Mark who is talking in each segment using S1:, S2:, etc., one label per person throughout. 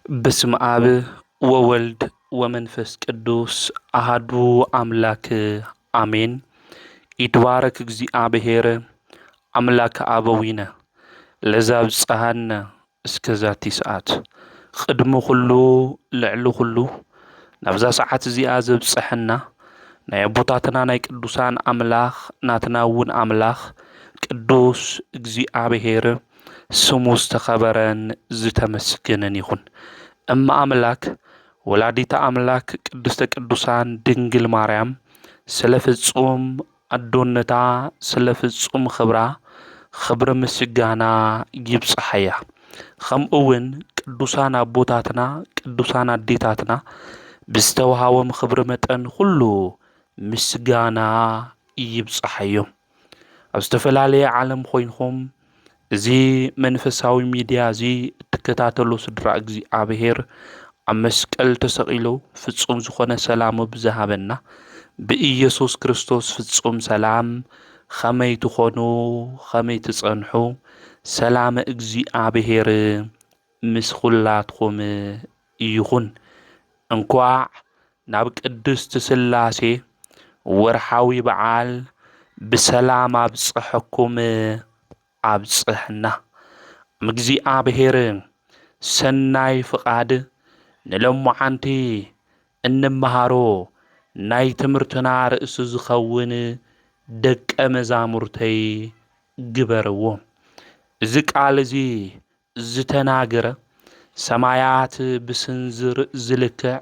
S1: بسم آب وولد ومنفس قدوس أحدو أملاك آمين. يتبارك እግዚአብሔር أملاك أبوينا لذا بصحنا اسكزاتي ساعات قدم كله لعلو كله نبذا ساعات زي أزب صحنا نيبوتاتنا ناي قدوسان أملاك ناتناون أملاك قدوس እግዚአብሔር سمو استخبرن زتمسكنن يخون أما أملاك ولاديت أملاك قدست قدوسان دنجل ماريام سلفصوم أدونتا سلفصوم خبر مسجانا يبصحيا خم أون قدوسان أبوتاتنا قدوسان أديتاتنا بستوهاوم خبر متن كله مسجانا يبصحيو أستفلالي عالم خوينهم زي منفساوي ميديا زي تكتاتلو سدرا እግዚአብሔር ኣብ መስቀል ተሰቂሉ ፍጹም ዝኾነ ሰላሙ ብዝሃበና ብኢየሱስ ክርስቶስ ፍጹም ሰላም ከመይ ትኾኑ ከመይ ትጸንሑ ሰላም እግዚአብሔር ምስ ኩላትኩም ይኹን። እንኳዕ ናብ ቅድስቲ ስላሴ ወርሓዊ በዓል ብሰላም ኣብጽሕኩም ኣብጽሕና። እግዚአብሔር ሰናይ ፍቃድ ንለሙዓንቲ እንመሃሮ ናይ ትምህርትና ርእሲ ዝኸውን ደቀ መዛሙርተይ ግበርዎ። እዚ ቃል እዚ ዝተናገረ ሰማያት ብስንዝር ዝልክዕ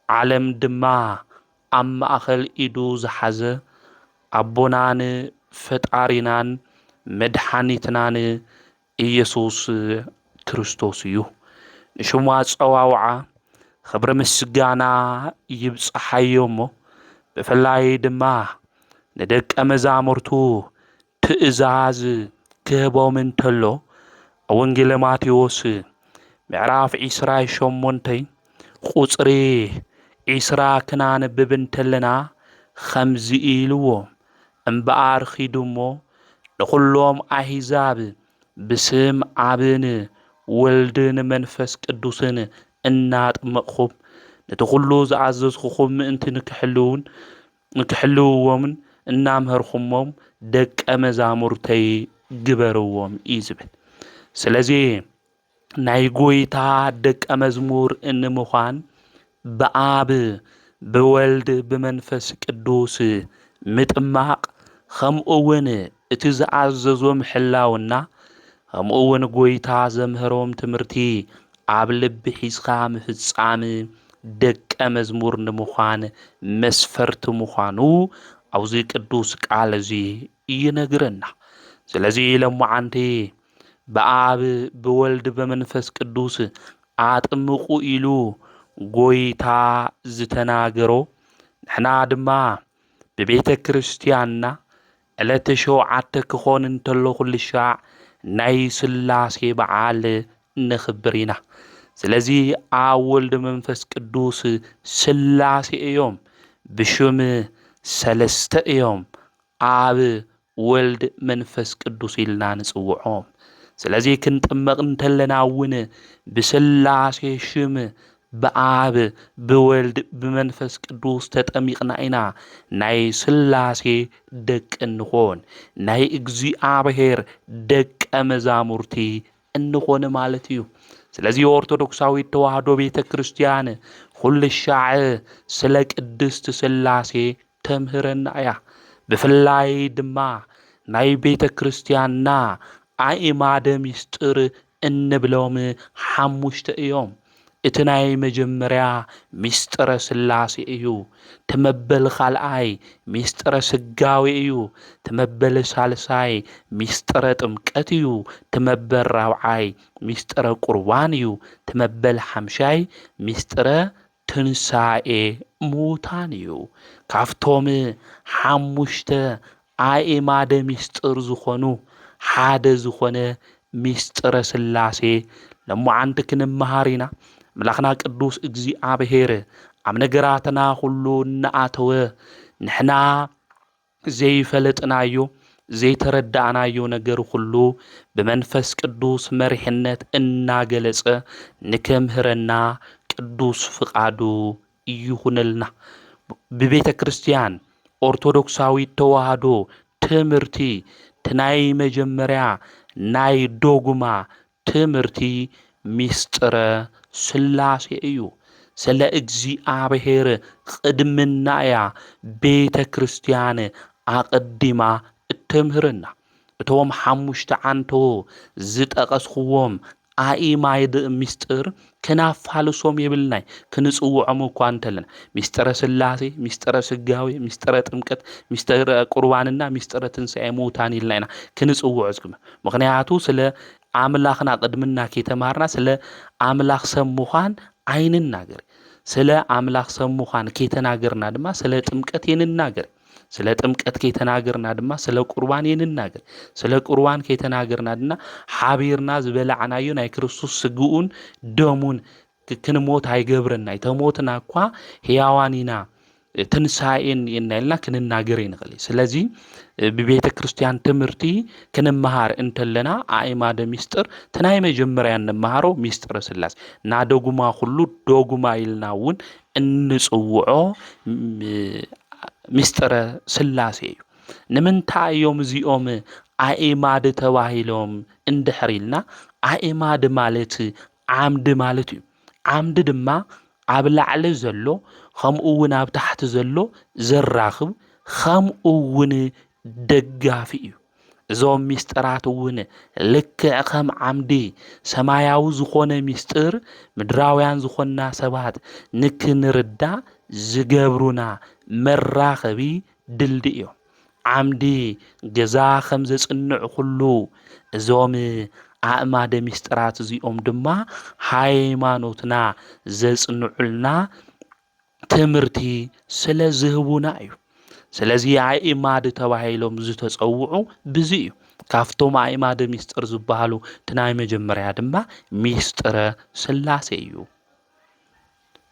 S1: ዓለም ድማ ኣብ ማእኸል ኢዱ ዝሓዘ ኣቦናን ፈጣሪናን መድሓኒትናን ኢየሱስ ክርስቶስ እዩ። ንሽሙ ኣፀዋውዓ ክብሪ ምስጋና ይብፅሓዮ እሞ ብፍላይ ድማ ንደቀ መዛሙርቱ ትእዛዝ ክህቦም እንተሎ ወንጌል ማቴዎስ ምዕራፍ 28 ቁፅሪ 20 ክናንብብ እንተለና ከምዚ ኢልዎ እምበኣር ኺዱ እሞ ንኹሎም ኣሕዛብ ብስም አብን ወልድን መንፈስ ቅዱስን እናጥመቕኹም ነቲ ኩሉ ዝኣዘዝኩኹም ምእንቲ ንክሕልውዎምን እናምሃርኩሞም ደቀ መዛሙርተይ ግበርዎም እዩ ዝብል። ስለዚ ናይ ጎይታ ደቀ መዝሙር እንምዃን ብኣብ ብወልድ ብመንፈስ ቅዱስ ምጥማቕ ከምኡውን እቲ ዝኣዘዞ ምሕላውና ከምኡውን ጎይታ ዘምህሮም ትምህርቲ ኣብ ልቢ ሒዝካ ምፍጻም ደቀ መዝሙር ንምዃን መስፈርቲ ምዃኑ ኣብዚ ቅዱስ ቃል እዚ ይነግረና። ስለዚ ለሙዓንቲ ብኣብ ብወልድ ብመንፈስ ቅዱስ ኣጥምቁ ኢሉ ጎይታ ዝተናገሮ ንሕና ድማ ብቤተ ክርስቲያንና ዕለተ ሸውዓተ ክኾን እንተሎ ኩሉ ሻዕ ናይ ስላሴ በዓል ነኽብር ኢና። ስለዚ ኣብ ወልድ መንፈስ ቅዱስ ስላሴ እዮም፣ ብሽም ሰለስተ እዮም፣ ኣብ ወልድ መንፈስ ቅዱስ ኢልና ንጽውዖም። ስለዚ ክንጥመቕ እንተለና እውን ብስላሴ ሽም ብኣብ ብወልድ ብመንፈስ ቅዱስ ተጠሚቕና ኢና ናይ ስላሴ ደቂ እንኾን ናይ እግዚአብሔር ደቀ መዛሙርቲ እንኾን ማለት እዩ። ስለዚ ኦርቶዶክሳዊት ተዋህዶ ቤተ ክርስቲያን ኩሉ ሻዕ ስለ ቅድስቲ ስላሴ ተምህረና እያ። ብፍላይ ድማ ናይ ቤተ ክርስቲያንና ኣእማደ ምስጢር እንብሎም ሓሙሽተ እዮም። እቲ ናይ መጀመርያ ምስጢረ ስላሴ እዩ። ትመበል ካልኣይ ምስጢረ ስጋዌ እዩ። ትመበል ሳልሳይ ምስጢረ ጥምቀት እዩ። ትመበል ራብዓይ ምስጢረ ቁርባን እዩ። ትመበል ሓምሻይ ምስጢረ ትንሳኤ ሙታን እዩ። ካብቶም ሓሙሽተ ኣእማደ ምስጢር ዝኾኑ ሓደ ዝኾነ ምስጢረ ስላሴ ለሙዓንቲ ክንመሃር ኢና። አምላክና ቅዱስ እግዚአብሔር ኣብ ነገራትና ሁሉ እናኣተወ ንሕና ዘይፈለጥናዮ ዘይተረዳእናዮ ነገር ሁሉ ብመንፈስ ቅዱስ መሪሕነት እናገለጸ ንከምህረና ቅዱስ ፍቃዱ ይሁንልና። ብቤተ ክርስቲያን ኦርቶዶክሳዊት ተዋህዶ ትምህርቲ ትናይ መጀመርያ ናይ ዶጉማ ትምህርቲ ሚስጥረ ስላሴ እዩ። ስለ እግዚአብሔር ቅድምናያ ቤተ ክርስቲያን አቀዲማ እትምህርና እቶም ሓሙሽተ ዓንቶ ዝጠቀስኽዎም አኢማይድ ሚስጥር ክናፋልሶም የብልናይ ክንጽውዖም እኳ እንተለና ሚስጥረ ስላሴ፣ ሚስጥረ ስጋዌ፣ ሚስጥረ ጥምቀት፣ ሚስጥረ ቁርባንና ሚስጥረ ትንሣኤ ሙታን ኢልናይና ክንጽውዖ ዝግመ ምክንያቱ ስለ አምላኽና ቅድምና ከተማርና ስለ አምላኽ ሰብ ምዃን አይንናገር። ስለ አምላኽ ሰብ ምዃን ከተናገርና ድማ ስለ ጥምቀት የንናገር። ስለ ጥምቀት ከተናገርና ድማ ስለ ቁርባን የንናገር። ስለ ቁርባን ከተናገርና ድማ ሓቢርና ዝበላዕናዮ ናይ ክርስቶስ ስግኡን ደሙን ክንሞት አይገብረና ተሞትና እኳ ሕያዋን ኢና ትንሣኤን የናይልና ክንናገር ይንኽእል። ስለዚ ብቤተ ክርስቲያን ትምህርቲ ክንመሃር እንተለና አእማደ ሚስጥር ትናይ መጀመርያ እንመሃሮ ሚስጥረ ስላሴ ና ዶጉማ ሁሉ ዶጉማ ኢልና እውን እንጽውዖ ሚስጥረ ስላሴ እዩ። ንምንታይ እዮም እዚኦም አእማድ ተባሂሎም እንድሕር ኢልና አእማድ ማለት ዓምዲ ማለት እዩ። ዓምዲ ድማ ኣብ ላዕሊ ዘሎ ከምኡ እውን ኣብ ታሕቲ ዘሎ ዘራኽብ ከምኡ እውን ደጋፊ እዩ። እዞም ሚስጥራት እውን ልክዕ ከም ዓምዲ ሰማያዊ ዝኾነ ሚስጥር ምድራውያን ዝኾንና ሰባት ንክንርዳእ ዝገብሩና መራኸቢ ድልድል እዮም። ዓምዲ ገዛ ከም ዘጽንዕ ኩሉ እዞም አእማደ ሚስጥራት እዚኦም ድማ ሃይማኖትና ዘጽንዑልና ትምህርቲ ስለ ዝህቡና እዩ። ስለዚ አእማድ ተባሂሎም ዝተጸውዑ ብዙ እዩ። ካፍቶም አእማደ ሚስጥር ዝበሃሉ ትናይ መጀመርያ ድማ ሚስጥረ ስላሴ እዩ።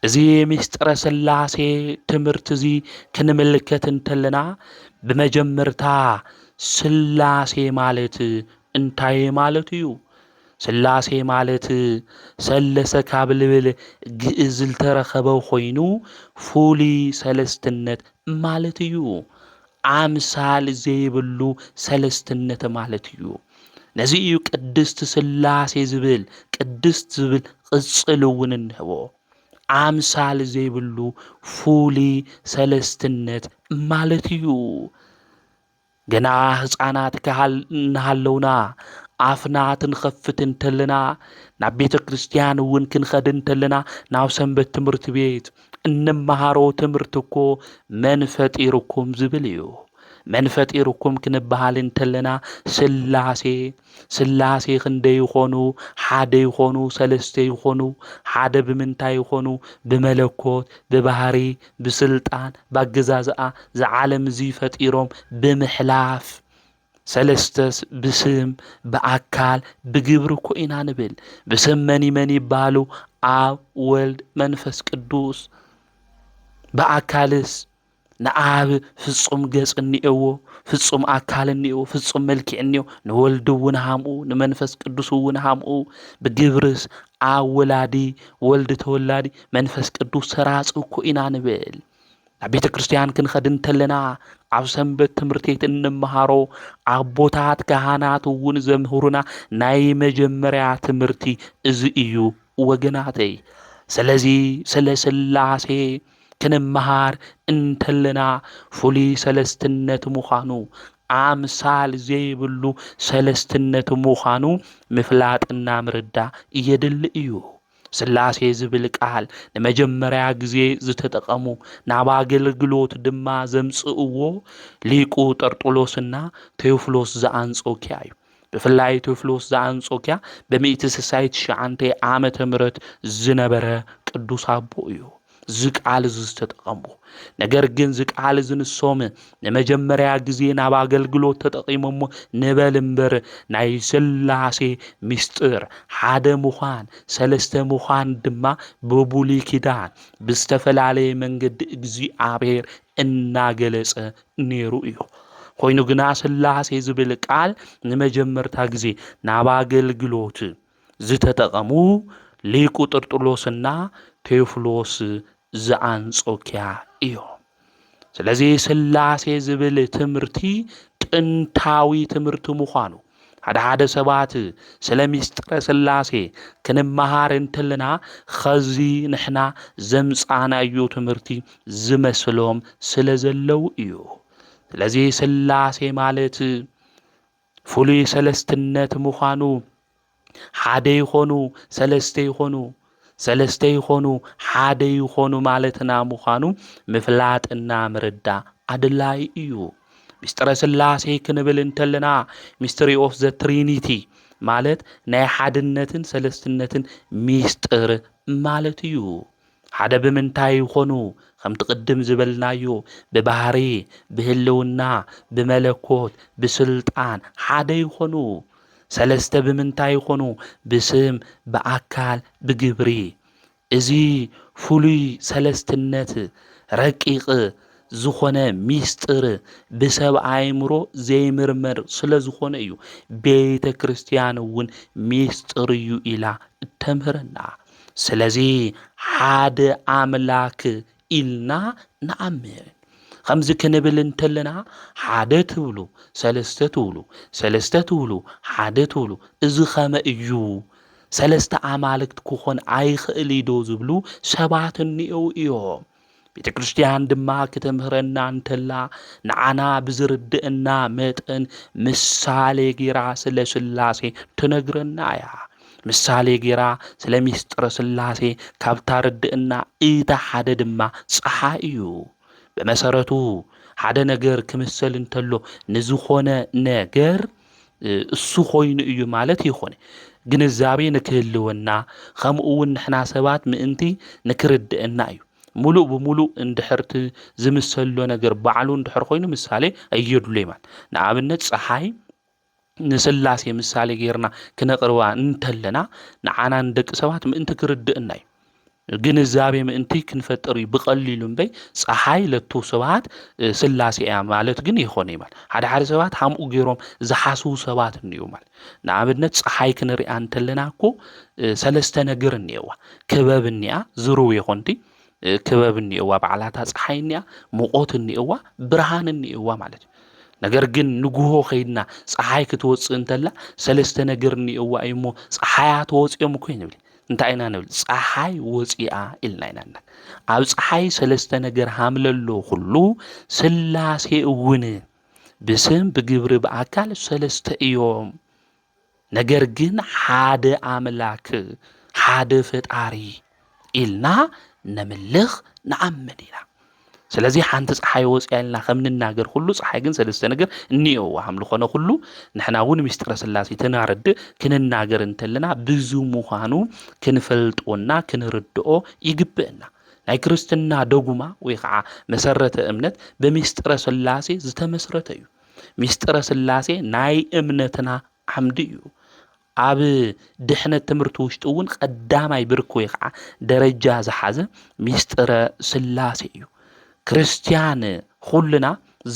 S1: እዚ ሚስጥረ ስላሴ ትምህርቲ እዚ ክንምልከት እንተለና ብመጀመርታ ስላሴ ማለት እንታይ ማለት እዩ? ስላሴ ማለት ሰለሰ ካብ ልብል ግእዝ ዝተረኸበ ኮይኑ ፍሉይ ሰለስትነት ማለት እዩ። አምሳል ዘይብሉ ሰለስትነት ማለት እዩ። ነዚ እዩ ቅድስት ስላሴ ዝብል ቅድስት ዝብል ቅጽል እውን እንህቦ አምሳል ዘይብሉ ፍሉይ ሰለስትነት ማለት እዩ። ገና ህፃናት እናሃለውና አፍና ክንኸፍት እንተለና ናብ ቤተ ክርስቲያን እውን ክንኸድ እንተለና ናብ ሰንበት ትምህርቲ ቤት እንመሃሮ ትምህርቲ እኮ መንፈጢርኩም ዝብል እዩ። መንፈጢርኩም ክንበሃል እንተለና ስላሴ ክንደይ ይኾኑ? ሓደ ይኾኑ? ሰለስተ ይኾኑ? ሓደ ብምንታይ ይኾኑ? ብመለኮት፣ ብባህሪ፣ ብስልጣን፣ ባገዛዝኣ ዝዓለም እዚ ፈጢሮም ብምሕላፍ ሰለስተስ ብስም በአካል ብግብር እኮ ኢና ንብል። ብስም መኒ ይባሉ? አብ ወልድ መንፈስ ቅዱስ። በአካልስ ንአብ ፍጹም ገጽ እኒኤዎ፣ ፍጹም አካል እኒኤዎ፣ ፍጹም መልክዕ እኒኤዎ። ንወልድ እውን ሃምኡ፣ ንመንፈስ ቅዱስ እውን ሃምኡ። ብግብርስ አብ ወላዲ፣ ወልድ ተወላዲ፣ መንፈስ ቅዱስ ሰራጽ እኮ ኢና ንብል። ኣብ ቤተ ክርስቲያን ክንኸድ እንተለና ኣብ ሰንበት ትምህርቲ ቤት እንመሃሮ ኣቦታት ካህናት እውን ዘምህሩና ናይ መጀመርያ ትምህርቲ እዚ እዩ ወገናተይ። ስለዚ ስለ ስላሴ ክንመሃር እንተለና ፍሉይ ሰለስትነት ምዃኑ አምሳል ዘይብሉ ሰለስትነት ምዃኑ ምፍላጥና ምርዳእ እየድሊ እዩ። ስላሴ ዝብል ቃል ንመጀመርያ ግዜ ዝተጠቐሙ ናብ ኣገልግሎት ድማ ዘምጽእዎ ሊቁ ጠርጡሎስና ቴዎፍሎስ ዘአንጾኪያ እዩ። ብፍላይ ቴዎፍሎስ ዘአንጾኪያ በ169 ዓመተ ምህረት ዝነበረ ቅዱስ አቦ እዩ። ዝቃል ዝተጠቐሙ ነገር ግን ዝቃል ዝንሶም ንመጀመርያ ግዜ ናብ ኣገልግሎት ተጠቒሞሞ ንበል እምበር ናይ ስላሴ ሚስጥር ሓደ ምዃን ሰለስተ ምዃን ድማ ብብሉይ ኪዳን ብዝተፈላለየ መንገዲ እግዚአብሔር እናገለጸ ነይሩ እዩ። ኮይኑ ግና ስላሴ ዝብል ቃል ንመጀመርታ ግዜ ናብ ኣገልግሎት ዝተጠቐሙ ሊቁ ጥርጥሎስና ቴዎፍሎስ ዘአንጾኪያ እዮም። ስለዚ ስላሴ ዝብል ትምህርቲ ጥንታዊ ትምህርቲ ምዃኑ ሓደ ሰባት ስለ ሚስጥረ ስላሴ ክንመሃር እንተለና ኸዚ ንሕና ዘምጻናዮ ትምህርቲ ዝመስሎም ስለ ዘለው እዩ። ስለዚ ስላሴ ማለት ፍሉይ ሰለስትነት ምዃኑ ሓደ ይኾኑ ሰለስተ ይኾኑ ሰለስተ ይኾኑ ሓደ ይኾኑ ማለትና ምዃኑ ምፍላጥና ምርዳእ ኣድላይ እዩ። ሚስጥረ ስላሴ ክንብል እንተለና ሚስተሪ ኦፍ ዘ ትሪኒቲ ማለት ናይ ሓድነትን ሰለስትነትን ሚስጥር ማለት እዩ። ሓደ ብምንታይ ይኾኑ ከምቲ ቅድም ዝበልናዮ ብባህሪ ብህልውና ብመለኮት ብስልጣን ሓደ ይኾኑ። ሰለስተ ብምንታይ ይኾኑ ብስም ብኣካል ብግብሪ። እዚ ፍሉይ ሰለስትነት ረቂቕ ዝኾነ ሚስጥር ብሰብ ኣእምሮ ዘይምርመር ስለ ዝኾነ እዩ ቤተ ክርስቲያን እውን ሚስጥር እዩ ኢላ እተምህረና። ስለዚ ሓደ ኣምላክ ኢልና ንኣምን። ከምዚ ክንብል እንተለና ሓደ ትብሉ ሰለስተ ትብሉ ሰለስተ ትብሉ ሓደ ትብሉ እዚ ኸመ እዩ ሰለስተ ኣማልክቲ ክኾን ኣይኽእል ዶ ዝብሉ ሰባት እኒአው እዮም። ቤተ ክርስቲያን ድማ ክተምህረና እንተላ ንዓና ብዝርድአና መጠን ምሳሌ ጌራ ስለ ስላሴ ትነግረና እያ። ምሳሌ ጌራ ስለ ሚስጥረ ስላሴ ካብታ ርድአና እታ ሓደ ድማ ፀሓይ እዩ። በመሰረቱ ሓደ ነገር ክምሰል እንተሎ ንዝኾነ ነገር እሱ ኮይኑ እዩ ማለት ይኾነ ግንዛቤ ንክህልወና ከምኡ እውን ንሕና ሰባት ምእንቲ ንክርድአና እዩ። ሙሉእ ብሙሉእ እንድሕርቲ ዝምሰሎ ነገር ባዕሉ እንድሕር ኮይኑ ምሳሌ እየድሉ ማለት ንኣብነት ፀሓይ ንስላሴ ምሳሌ ጌርና ክነቅርባ እንተለና ንዓና ንደቂ ሰባት ምእንቲ ክርድአና እዩ። ግንዛቤ ምእንቲ ክንፈጥር እዩ ብቐሊሉ እምበይ ፀሓይ ለቱ ሰባት ስላሴ እያ ማለት ግን ይኾነ ማለት ሓደ ሰባት ሃምኡ ገይሮም ዝሓስቡ ሰባት እንዩ ማለት ንኣብነት ፀሓይ ክንሪኣ እንተለና እኮ ሰለስተ ነገር እኒአዋ። ክበብ እኒኣ ዝሩብ ይኾንቲ ክበብ እኒአዋ በዓላታ ፀሓይ እኒኣ ሙቆት እኒአዋ ብርሃን እኒአዋ ማለት እዩ። ነገር ግን ንጉሆ ኸይድና ፀሓይ ክትወፅእ እንተላ ሰለስተ ነገር እኒአዋ እሞ ፀሓያ ተወፂኦም እኮ ይንብል እንታይ ኢና ንብል ፀሓይ ወፂኣ ኢልና ኢና። ኣብ ፀሓይ ሰለስተ ነገር ሃምለሎ ኩሉ ስላሴ እውን ብስም ብግብሪ ብኣካል ሰለስተ እዮም። ነገር ግን ሓደ ኣምላክ ሓደ ፈጣሪ ኢልና ነምልኽ ንኣምን ኢና። ስለዚ ሓንቲ ፀሓይ ወፂኣ ኢልና ከም ንናገር ኩሉ ፀሓይ ግን ሰለስተ ነገር እኒአዋ ሃም ዝኾነ ኩሉ ንሕና እውን ሚስጥረ ስላሴ ተናርድእ ክንናገር እንተለና ብዙ ምዃኑ ክንፈልጦና ክንርድኦ ይግብአና። ናይ ክርስትና ደጉማ ወይ ከዓ መሰረተ እምነት በሚስጥረ ስላሴ ዝተመስረተ እዩ። ሚስጥረ ስላሴ ናይ እምነትና ዓምዲ እዩ። ኣብ ድሕነት ትምህርቲ ውሽጢ እውን ቀዳማይ ብርኪ ወይ ከዓ ደረጃ ዝሓዘ ሚስጥረ ስላሴ እዩ። ክርስቲያን ኩልና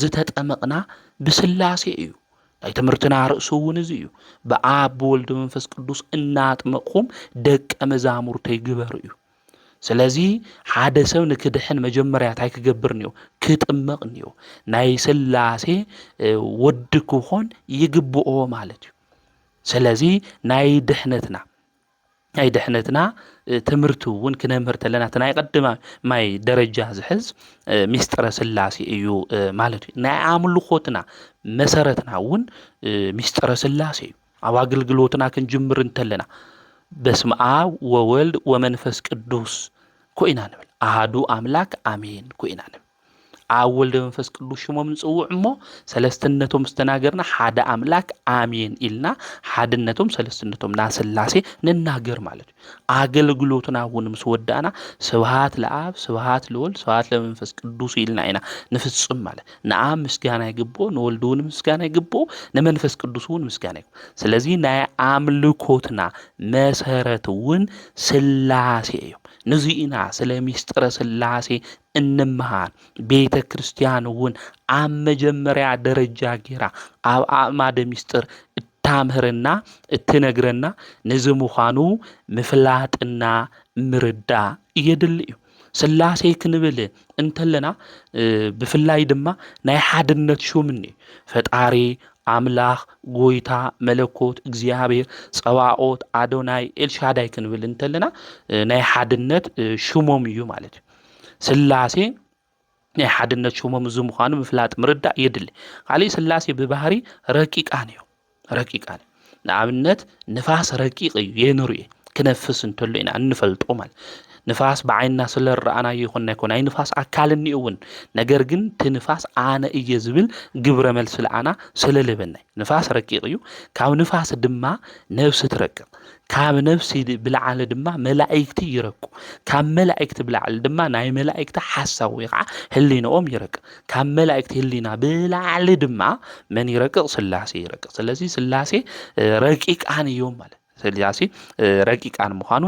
S1: ዝተጠመቕና ብስላሴ እዩ። ናይ ትምህርትና ርእሱ እውን እዚ እዩ። ብኣብ ብወልድ መንፈስ ቅዱስ እናጥመቕኩም ደቀ መዛሙርተይ ግበሩ እዩ። ስለዚ ሓደ ሰብ ንክድሕን መጀመርያ እንታይ ክገብር እኒኦ ክጥመቕ እኒኦ ናይ ስላሴ ወዲ ክኾን ይግብኦ ማለት እዩ። ስለዚ ናይ ድሕነትና ትምህርቲ እውን ክነምህር ተለና ናይ ቀዳማይ ደረጃ ዝሕዝ ሚስጥረ ስላሴ እዩ ማለት እዩ። ናይ ኣምልኾትና መሰረትና እውን ሚስጥረ ስላሴ እዩ። ኣብ ኣገልግሎትና ክንጅምር እንተለና በስመ አብ ወወልድ ወመንፈስ ቅዱስ ኮይና ንብል ኣሃዱ ኣምላክ ኣሜን ኮይና ንብል ኣብ ወልድ መንፈስ ቅዱስ ሽሞም ንፅውዕ እሞ ሰለስትነቶም ዝተናገርና ሓደ ኣምላክ ኣሜን ኢልና ሓድነቶም ሰለስትነቶም ና ስላሴ ንናገር ማለት እዩ። ኣገልግሎትና እውን ምስ ወዳእና ስብሃት ለኣብ ስብሃት ለወልድ ስብሃት ለመንፈስ ቅዱስ ኢልና ኢና ንፍጽም ማለት ንኣብ ምስጋና ይግብኦ ንወልድ እውን ምስጋና ይግብኦ ንመንፈስ ቅዱስ እውን ምስጋና ይግብኦ። ስለዚ ናይ ኣምልኮትና መሰረት እውን ስላሴ እዩ። ንዚኢና ስለ ሚስጥረ ስላሴ እንመሃር ቤተ ክርስቲያን እውን ኣብ መጀመርያ ደረጃ ጌራ ኣብ ኣእማደ ሚስጥር እታምህርና እትነግረና ነዚ ምዃኑ ምፍላጥና ምርዳእ የድሊ እዩ ስላሴ ክንብል እንተለና ብፍላይ ድማ ናይ ሓድነት ሹምኒ ፈጣሪ አምላኽ ጎይታ መለኮት እግዚአብሔር ጸባኦት አዶናይ ኤልሻዳይ ክንብል እንተለና ናይ ሓድነት ሹሞም እዩ ማለት እዩ ስላሴ ናይ ሓድነት ሹሞም ዝምዃኑ ምፍላጥ ምርዳእ የድሊ ካሊእ ስላሴ ብባህሪ ረቂቃን እዩ ረቂቃን ንኣብነት ንፋስ ረቂቅ እዩ የንርኡ ክነፍስ እንተሎ ኢና እንፈልጦ ማለት ንፋስ بعيننا ስለራአና ይኹን አይኮን አይ ንፋስ አካልኒ እውን ነገር ግን ትንፋስ አነ እየ ዝብል ግብረ መልስ ለአና ስለለበናይ ንፋስ ረቂቅ እዩ ካብ ንፋስ ድማ ነፍስ ትረቅቕ ካብ ነፍሲ ብልዓለ ድማ መላእክቲ ይረቁ ካብ መላእክቲ ብልዓለ ድማ ናይ መላእክቲ ሓሳብ ወይ ከዓ ህሊናኦም ይረቅቕ ካብ መላእክቲ ህሊና ብልዓለ ድማ መን ይረቅቕ ስላሴ ይረቅቕ ስለዚ ስላሴ ረቂቃን እዮም ማለት ስላሴ ረቂቃን ምዃኑ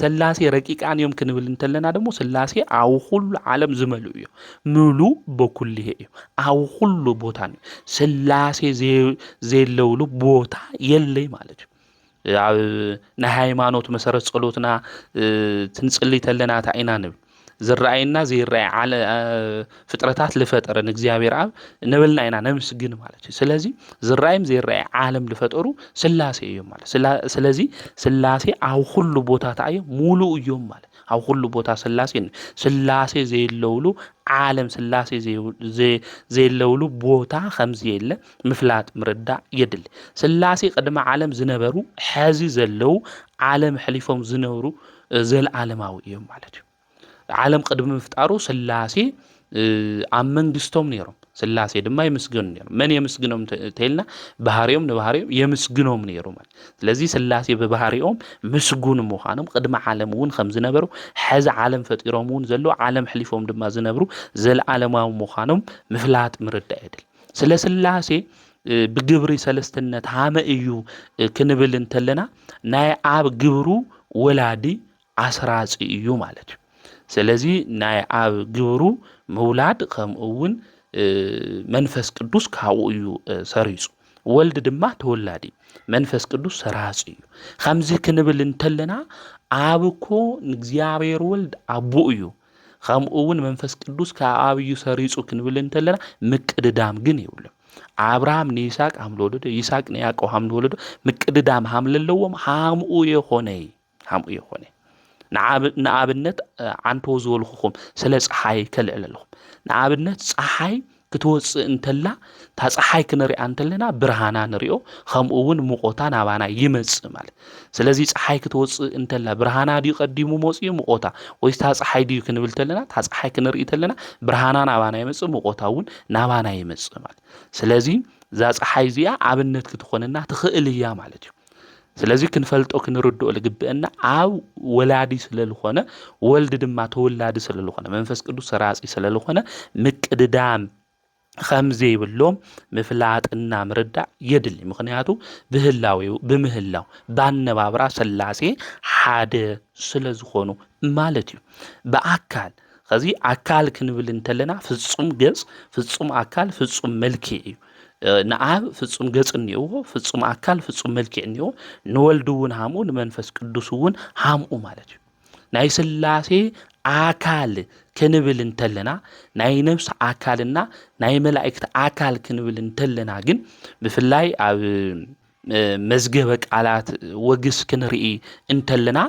S1: ስላሴ ረቂቃን እዮም ክንብል እንተለና ደግሞ ስላሴ ኣብ ሁሉ ዓለም ዝመልኡ እዩ ሙሉ በኩልህ እዩ ኣብ ሁሉ ቦታ ነው ስላሴ ዘለውሉ ቦታ የለይ ማለት እዩ ኣብ ናይ ሃይማኖት መሰረት ጸሎትና ትንጽልይ ተለና ታይና ንብል ዝራእይና ዘይራእይ ዓለ ፍጥረታት ለፈጠረን እግዚአብሔር አብ ነብልና ኢና ነምስግን ማለት እዩ ስለዚ ዝራእይም ዘይራእይ ዓለም ለፈጠሩ ስላሴ እዮም ማለት ስለዚ ስላሴ ኣብ ሁሉ ቦታ ታየ ሙሉ እዮም ማለት ኣብ ሁሉ ቦታ ስላሴ ዘይለውሉ ዓለም ስላሴ ዘይለውሉ ቦታ ከምዚ የለ ምፍላጥ ምርዳእ የድል ስላሴ ቅድመ ዓለም ዝነበሩ ሕዚ ዘለው ዓለም ሕሊፎም ዝነበሩ ዘለዓለማዊ እዮም ማለት እዩ ዓለም ቅድመ ምፍጣሩ ስላሴ ኣብ መንግስቶም ነይሮም ስላሴ ድማ ይምስግኑ ነይሮም መን የምስግኖም ተይልና ባህሪዮም ንባህሪዮም የምስግኖም ነይሮም ማለት ስለዚ ስላሴ በባህሪዮም ምስጉን ምዃኖም ቅድመ ዓለም እውን ከም ዝነበሩ ሕዚ ዓለም ፈጢሮም እውን ዘሎ ዓለም ሕሊፎም ድማ ዝነበሩ ዘለዓለማዊ ምዃኖም ምፍላጥ ምርዳእ የድል ስለ ስላሴ ብግብሪ ሰለስተነት ሃመ እዩ ክንብል እንተለና ናይ ኣብ ግብሩ ወላዲ አስራጺ እዩ ማለት እዩ ስለዚ ናይ ኣብ ግብሩ መውላድ ከምኡውን መንፈስ ቅዱስ ካብኡ እዩ ሰሪጹ ወልድ ድማ ተወላዲ መንፈስ ቅዱስ ሰራጺ እዩ ከምዚ ክንብል እንተለና ኣብኮ እግዚአብሔር ወልድ አቡ እዩ ከምኡውን መንፈስ ቅዱስ ካብ እዩ ሰሪጹ ክንብል እንተለና ምቅድዳም ግን ይውል አብርሃም ንይስሐቅ አምልወለዶ ይስሐቅ ንያዕቆብ አምልወለዶ ምቅድዳም ሃምለለዎም ሃምኡ የሆነ ንኣብነት አንቶ ዝወልኹም ስለ ፀሓይ ከልዕለለኹም ንኣብነት ፀሓይ ክትወፅእ እንተላ ታ ፀሓይ ክንሪኣ እንተለና ብርሃና ንሪኦ ከምኡውን ሙቆታ ናባና ይመጽእ ማለት ስለዚ ፀሓይ ክትወፅእ እንተላ ብርሃና ዲ ቀዲሙ ሞጽእ ሙቆታ ወይስ ታ ፀሓይ ዲ ክንብል ተለና ታ ፀሓይ ክንርኢ ተለና ብርሃና ናባና ይመጽእ ሙቆታውን ናባና ይመጽእ ማለት ስለዚ ዛ ፀሓይ እዚኣ ኣብነት ክትኾነና ትኽእል እያ ማለት እዩ ስለዚ ክንፈልጦ ክንርድኦ ለግብአና ኣብ ወላዲ ስለልኾነ ወልድ ድማ ተወላዲ ስለልኾነ መንፈስ ቅዱስ ሰራጺ ስለልኾነ ምቅድዳም ከምዚ ይብሎም ምፍላጥና ምርዳእ የድሊ ምክንያቱ ብምህላው ባነባብራ ስላሴ ሓደ ስለዝኾኑ ማለት እዩ በአካል ከዚ አካል ክንብል እንተለና ፍጹም ገጽ ፍጹም አካል ፍጹም መልክዕ እዩ ንአብ ፍጹም ገጽ እንይዎ ፍጹም አካል ፍጹም መልክዕ እንይዎ ንወልዱውን ሃሙ ንመንፈስ ቅዱስውን ሃሙ ማለት እዩ ናይ ስላሴ አካል ክንብል እንተለና ናይ ነፍስ አካልና ናይ መላእክት አካል ክንብል እንተለና ግን ብፍላይ ኣብ መዝገበ ቃላት ወግስ ክንርኢ እንተለና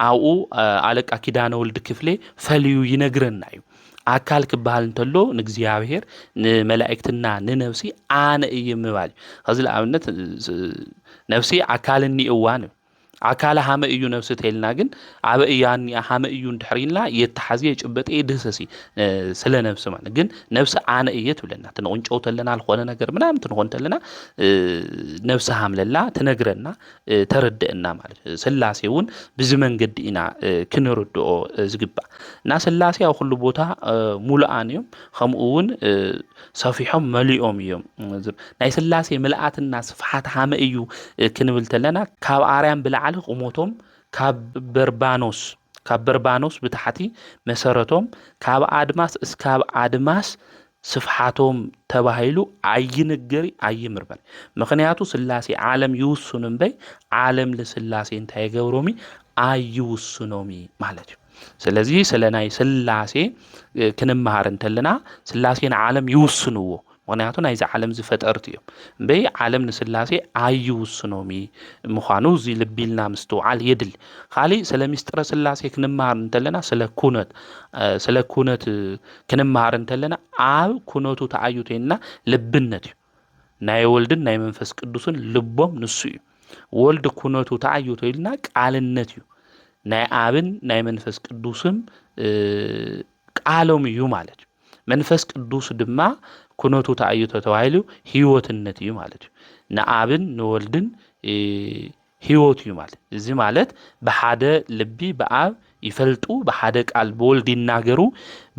S1: አው አለቃ ኪዳነ ወልድ ክፍሌ ፈልዩ ይነግረና እዩ አካል ክባል እንተሎ ንእግዚአብሔር ንመላእክትና ንነፍሲ አነ እየምባል ከዚ ለአብነት ነፍሲ አካልኒ እዋን አካል ሃመ እዩ ነፍስ ተይልና ግን አበ ያን ሃመ እዩ እንድሕሪልና የተሐዚየ ጭበጤ ድሰሲ ስለ ነፍስ ማለት ግን ነፍስ አነ እየት ብለና ተንቆንጨው ተለና አልሆነ ነገር ምናምን ትንሆን ተለና ነፍስ ሃምለላ ተነግረና ተረደእና ማለት ስላሴውን ብዙ መንገድ ኢና ክንርድኦ ዝግባ እና ስላሴ ኣብ ሁሉ ቦታ ሙሉአን እዮም ከምኡውን ሰፊሖም መሊኦም እዮም ናይ ስላሴ መልአትና ስፍሓት ሃመ እዩ ክንብል ተለና ካብ አርያም ብልዓለ ቁሞቶም ካብ በርባኖስ ካብ በርባኖስ ብታሕቲ መሰረቶም ካብ ኣድማስ እስካብ ኣድማስ ስፍሓቶም ተባሂሉ ኣይንገሪ ኣይምርመር ምክንያቱ ስላሴ ዓለም ይውስኑ እምበይ ዓለም ለስላሴ እንታይ ይገብሮሚ ኣይውስኖሚ ማለት እዩ ስለዚ ስለናይ ስላሴ ክንመሃር እንተለና ስላሴን ዓለም ይውስንዎ ምክንያቱ ናይዚ ዓለም ዝፈጠርት እዮም እምበይ ዓለም ንስላሴ ኣይውስኖሚ ምዃኑ እዚ ልቢልና ምስትውዓል የድል ካሊእ ስለ ምስጢረ ስላሴ ክንመሃር እንተለና ስለ ኩነት ክንመሃር እንተለና ኣብ ኩነቱ ተኣዩቴና ልብነት እዩ ናይ ወልድን ናይ መንፈስ ቅዱስን ልቦም ንሱ እዩ ወልድ ኩነቱ ተኣዩቶ ኢልና ቃልነት እዩ ናይ አብን ናይ መንፈስ ቅዱስም ቃሎም እዩ ማለት እዩ መንፈስ ቅዱስ ድማ ኩነቱ ተኣዩቶ ተባሂሉ ህይወትነት እዩ ማለት እዩ ንአብን ንወልድን ህይወት እዩ ማለት እዚ ማለት በሓደ ልቢ በአብ ይፈልጡ በሓደ ቃል በወልድ ይናገሩ